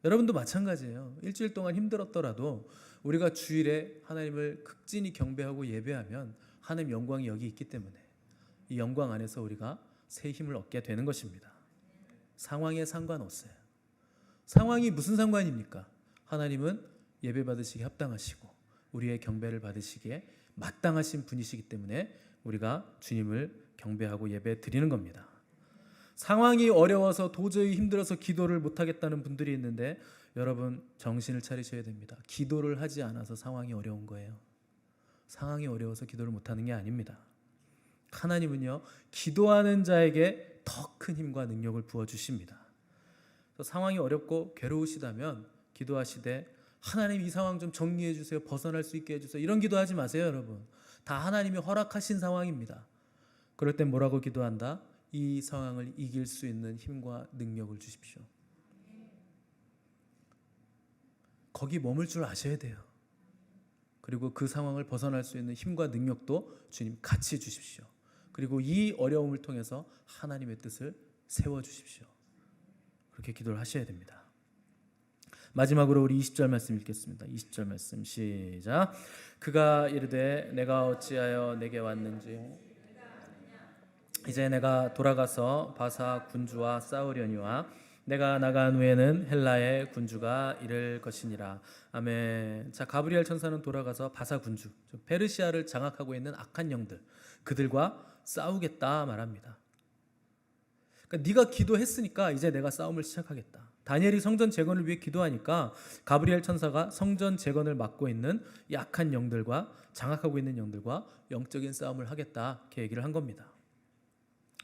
여러분도 마찬가지예요. 일주일 동안 힘들었더라도 우리가 주일에 하나님을 극진히 경배하고 예배하면 하나님 영광이 여기 있기 때문에 이 영광 안에서 우리가 새 힘을 얻게 되는 것입니다. 상황에 상관없어요. 상황이 무슨 상관입니까? 하나님은 예배 받으시기에 합당하시고 우리의 경배를 받으시기에 마땅하신 분이시기 때문에 우리가 주님을 경배하고 예배 드리는 겁니다. 상황이 어려워서 도저히 힘들어서 기도를 못하겠다는 분들이 있는데 여러분 정신을 차리셔야 됩니다. 기도를 하지 않아서 상황이 어려운 거예요. 상황이 어려워서 기도를 못하는 게 아닙니다. 하나님은요 기도하는 자에게 더 큰 힘과 능력을 부어주십니다. 상황이 어렵고 괴로우시다면 기도하시되 하나님 이 상황 좀 정리해 주세요. 벗어날 수 있게 해주세요. 이런 기도하지 마세요. 여러분 다 하나님이 허락하신 상황입니다. 그럴 땐 뭐라고 기도한다? 이 상황을 이길 수 있는 힘과 능력을 주십시오. 거기 머물 줄 아셔야 돼요. 그리고 그 상황을 벗어날 수 있는 힘과 능력도 주님 같이 주십시오. 그리고 이 어려움을 통해서 하나님의 뜻을 세워주십시오. 그렇게 기도를 하셔야 됩니다. 마지막으로 우리 20절 말씀 읽겠습니다. 20절 말씀 시작. 그가 이르되 내가 어찌하여 내게 왔는지 이제 내가 돌아가서 바사 군주와 싸우려니와 내가 나간 후에는 헬라의 군주가 이를 것이니라. 아멘. 자, 가브리엘 천사는 돌아가서 바사 군주, 페르시아를 장악하고 있는 악한 영들, 그들과 싸우겠다 말합니다. 그러니까 네가 기도했으니까 이제 내가 싸움을 시작하겠다. 다니엘이 성전 재건을 위해 기도하니까 가브리엘 천사가 성전 재건을 맡고 있는 약한 영들과 장악하고 있는 영들과 영적인 싸움을 하겠다, 이렇게 얘기를 한 겁니다.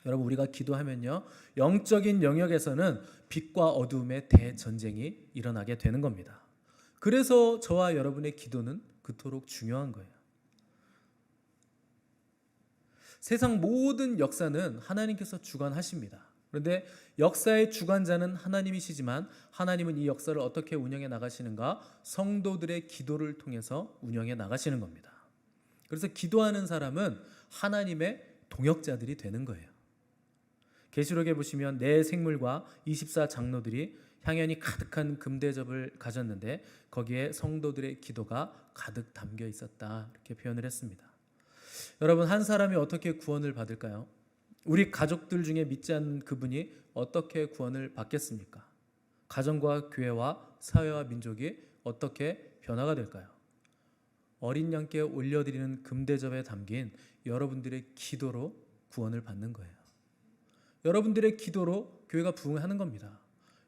여러분, 우리가 기도하면요, 영적인 영역에서는 빛과 어두움의 대전쟁이 일어나게 되는 겁니다. 그래서 저와 여러분의 기도는 그토록 중요한 거예요. 세상 모든 역사는 하나님께서 주관하십니다. 그런데 역사의 주관자는 하나님이시지만 하나님은 이 역사를 어떻게 운영해 나가시는가? 성도들의 기도를 통해서 운영해 나가시는 겁니다. 그래서 기도하는 사람은 하나님의 동역자들이 되는 거예요. 계시록에 보시면 네 생물과 24장로들이 향연이 가득한 금대접을 가졌는데 거기에 성도들의 기도가 가득 담겨 있었다, 이렇게 표현을 했습니다. 여러분, 한 사람이 어떻게 구원을 받을까요? 우리 가족들 중에 믿지 않는 그분이 어떻게 구원을 받겠습니까? 가정과 교회와 사회와 민족이 어떻게 변화가 될까요? 어린 양께 올려드리는 금대접에 담긴 여러분들의 기도로 구원을 받는 거예요. 여러분들의 기도로 교회가 부흥하는 겁니다.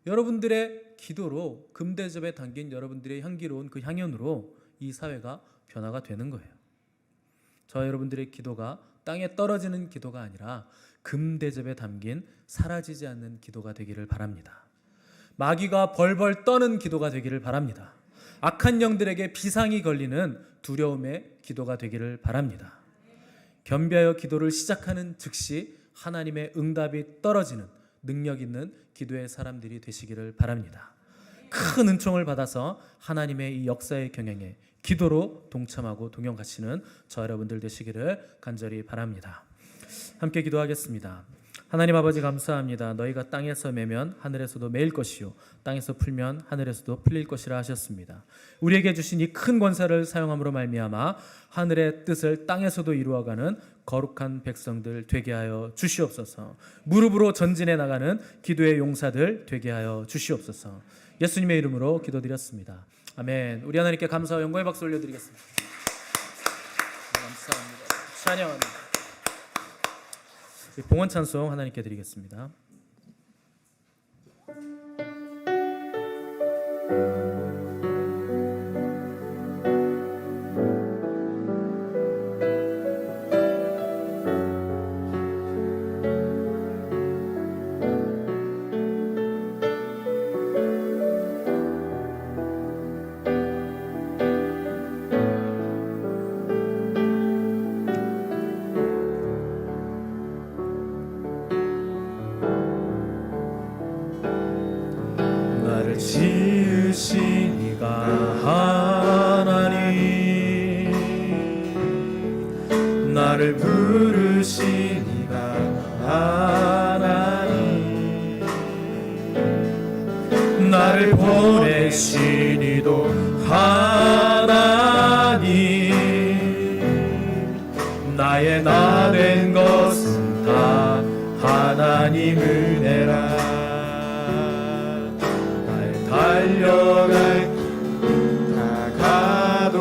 여러분들의 기도로 금대접에 담긴 여러분들의 향기로운 그 향연으로 이 사회가 변화가 되는 거예요. 저와 여러분들의 기도가 땅에 떨어지는 기도가 아니라 금대접에 담긴 사라지지 않는 기도가 되기를 바랍니다. 마귀가 벌벌 떠는 기도가 되기를 바랍니다. 악한 영들에게 비상이 걸리는 두려움의 기도가 되기를 바랍니다. 겸비하여 기도를 시작하는 즉시 하나님의 응답이 떨어지는 능력 있는 기도의 사람들이 되시기를 바랍니다. 큰 은총을 받아서 하나님의 이 역사의 경영에 기도로 동참하고 동역하시는 저 여러분들 되시기를 간절히 바랍니다. 함께 기도하겠습니다. 하나님 아버지, 감사합니다. 너희가 땅에서 매면 하늘에서도 매일 것이요 땅에서 풀면 하늘에서도 풀릴 것이라 하셨습니다. 우리에게 주신 이 큰 권세를 사용함으로 말미암아 하늘의 뜻을 땅에서도 이루어가는 거룩한 백성들 되게 하여 주시옵소서. 무릎으로 전진해 나가는 기도의 용사들 되게 하여 주시옵소서. 예수님의 이름으로 기도드렸습니다. 아멘. 우리 하나님께 감사와 영광의 박수 올려드리겠습니다. 감사합니다. 찬양합니다. 봉헌 찬송 하나님께 드리겠습니다. 지으신 이가 하나님, 나를 부르신 이가 하나님, 나를 보내신 이도 하나님, 나의 나 된 것은 다 하나님 은혜라. 달려갈 길 다가도록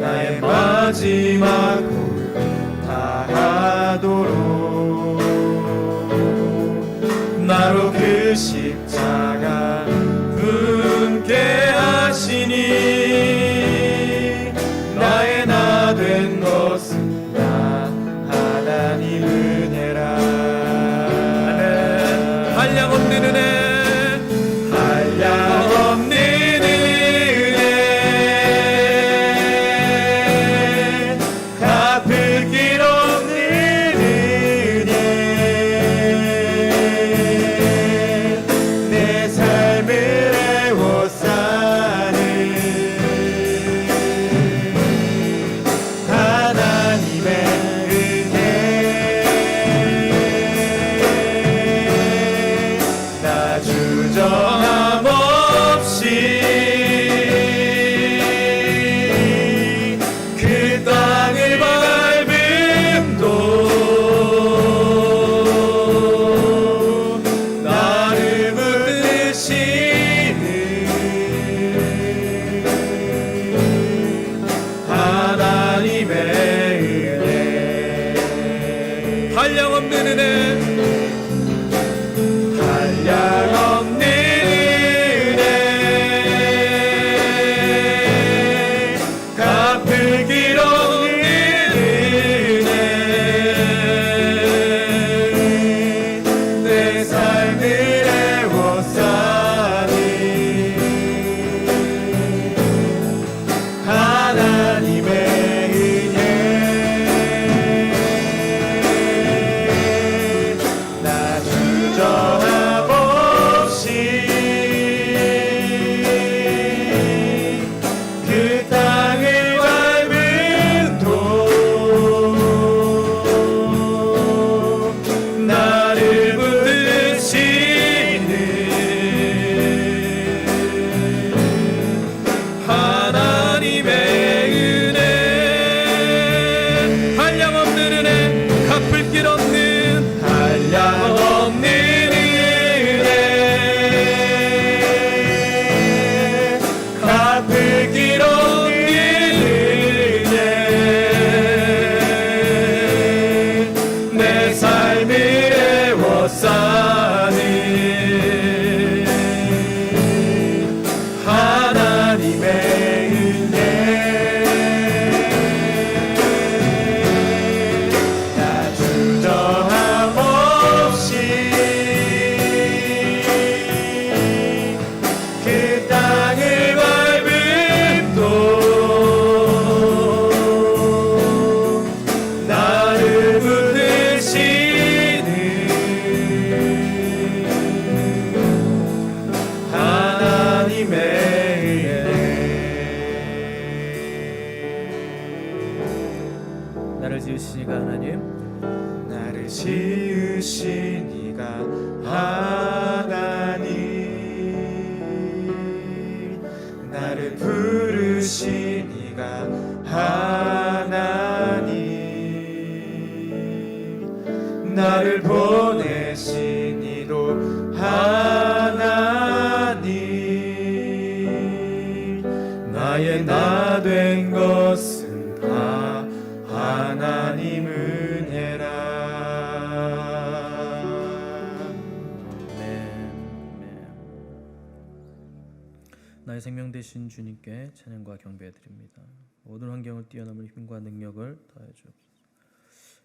나의 마지막 골 다하도록 나로 그 십자가 분께 하시니 나의 나 된 것은 다 하나님 은혜라. 한량없는 은혜, 한량없는 은혜, 갚을 길 없는 은혜, 은혜 한량없는 은혜 갚을 길 없는 은혜 내 삶을 애워싸니 하나님의 은혜 나 주저함 없이 그 땅을 밟은 도 나를 붙드시는 하나님의 은혜 한량없는 은혜 갚을 길 없는 한량없는 은혜 갚을 길 없는 은혜 내 삶을 애워싸는 하나님의 은혜 나 주저함 없이 그 땅을 밟은 도 나를 붙드시는 하나님의 나를 지으시니가 하나님, 나를 지으신 이가 하나님 나를 부르신 이가 하나님 나를 보내신 이도 하나님 나의 나 된 것은 다 하나님 은혜라 나의 생명 되신 주님께 찬양과 경배드립니다. 모든 환경을 뛰어넘을 힘과 능력을 더해 주옵소서.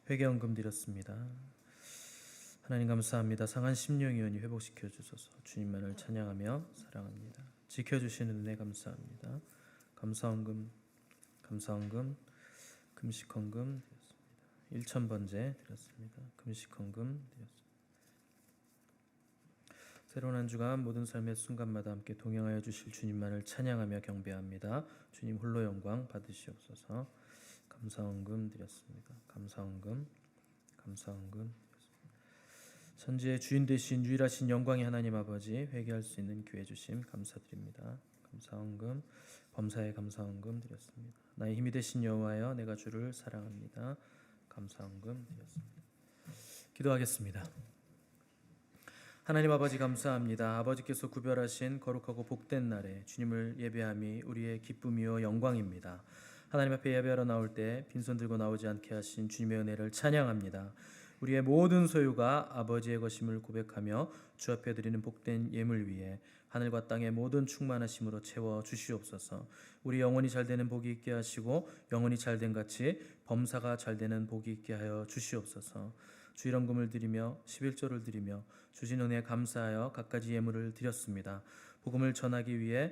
회개헌금 드렸습니다. 하나님 감사합니다. 상한 심령이원이 회복시켜 주소서. 주님만을 찬양하며 사랑합니다. 지켜주시는 은혜 감사합니다. 감사헌금 금식헌금 드렸습니다. 1,000번째 드렸습니다. 금식헌금 드렸습니다. 새로운 한 주간 모든 삶의 순간마다 함께 동행하여 주실 주님만을 찬양하며 경배합니다. 주님 홀로 영광 받으시옵소서. 감사헌금 드렸습니다. 감사헌금 드렸습니다. 천지의 주인 되신 유일하신 영광의 하나님 아버지, 회개할 수 있는 기회 주심 감사드립니다. 감사헌금 범사에 감사헌금 드렸습니다. 나의 힘이 되신 여호와여, 내가 주를 사랑합니다. 감사헌금 드렸습니다. 기도하겠습니다. 하나님 아버지 감사합니다. 아버지께서 구별하신 거룩하고 복된 날에 주님을 예배함이 우리의 기쁨이요 영광입니다. 하나님 앞에 예배하러 나올 때 빈손 들고 나오지 않게 하신 주님의 은혜를 찬양합니다. 우리의 모든 소유가 아버지의 것임을 고백하며 주 앞에 드리는 복된 예물 위에 하늘과 땅의 모든 충만하심으로 채워 주시옵소서. 우리 영혼이 잘되는 복이 있게 하시고 영혼이 잘된 같이 범사가 잘되는 복이 있게 하여 주시옵소서. 주일헌금을 드리며 11조를 드리며 주신 은혜에 감사하여 갖가지 예물을 드렸습니다. 복음을 전하기 위해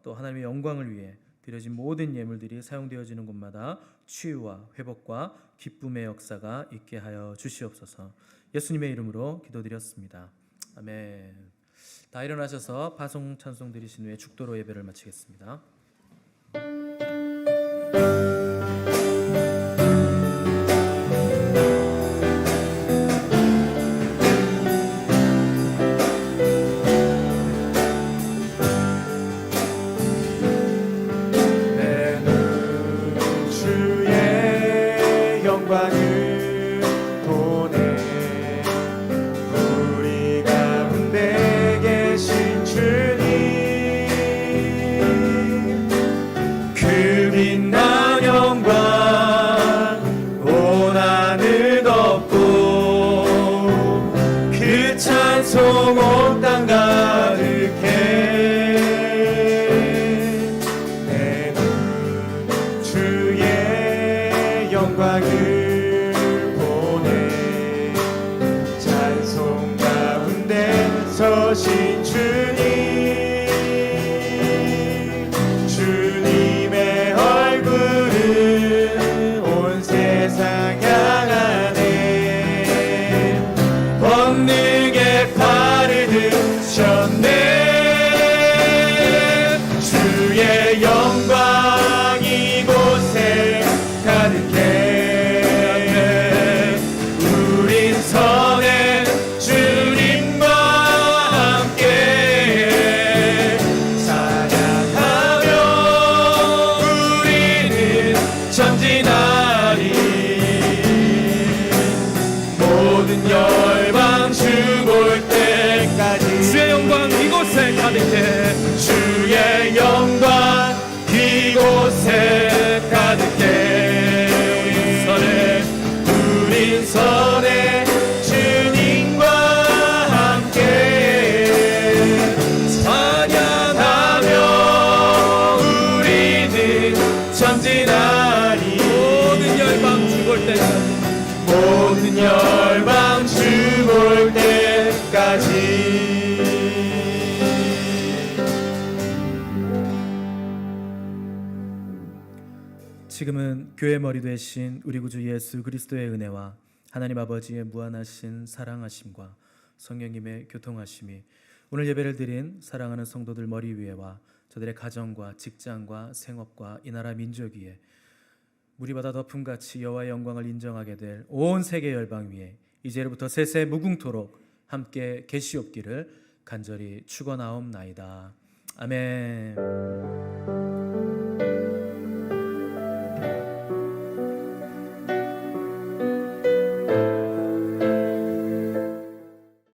또 하나님의 영광을 위해 드려진 모든 예물들이 사용되어지는 곳마다 치유와 회복과 기쁨의 역사가 있게 하여 주시옵소서. 예수님의 이름으로 기도드렸습니다. 아멘. 다 일어나셔서 파송 찬송 드리신 후에 축도로 예배를 마치겠습니다. 우리 가운데 계신 주님 영광을 보내 찬송 가운데 서신 주님의 얼굴은 온 세상 향하네 권능의 팔을 드셨네 주의 영광 이곳에 가득해 우린 선해 주님과 함께 찬양하며 우리는 전진하리 모든 열방 주 볼 때까지 주의 영광 이곳에 가득해 주의 영광 이곳에 가득해 우린 선해 주님과 함께 찬양하며 우리는 전진하리 모든 열방 주 볼 때까지 모든 열방 주 볼 때까지 지금은 교회 머리 되신 우리 구주 예수 그리스도의 은혜와 하나님 아버지의 무한하신 사랑하심과 성령님의 교통하심이 오늘 예배를 드린 사랑하는 성도들 머리 위에와 저들의 가정과 직장과 생업과 이 나라 민족 위에 무리바다 덮음같이 여호와의 영광을 인정하게 될 온 세계 열방 위에 이제로부터 세세 무궁토록 함께 계시옵기를 간절히 축원하옵나이다. 아멘.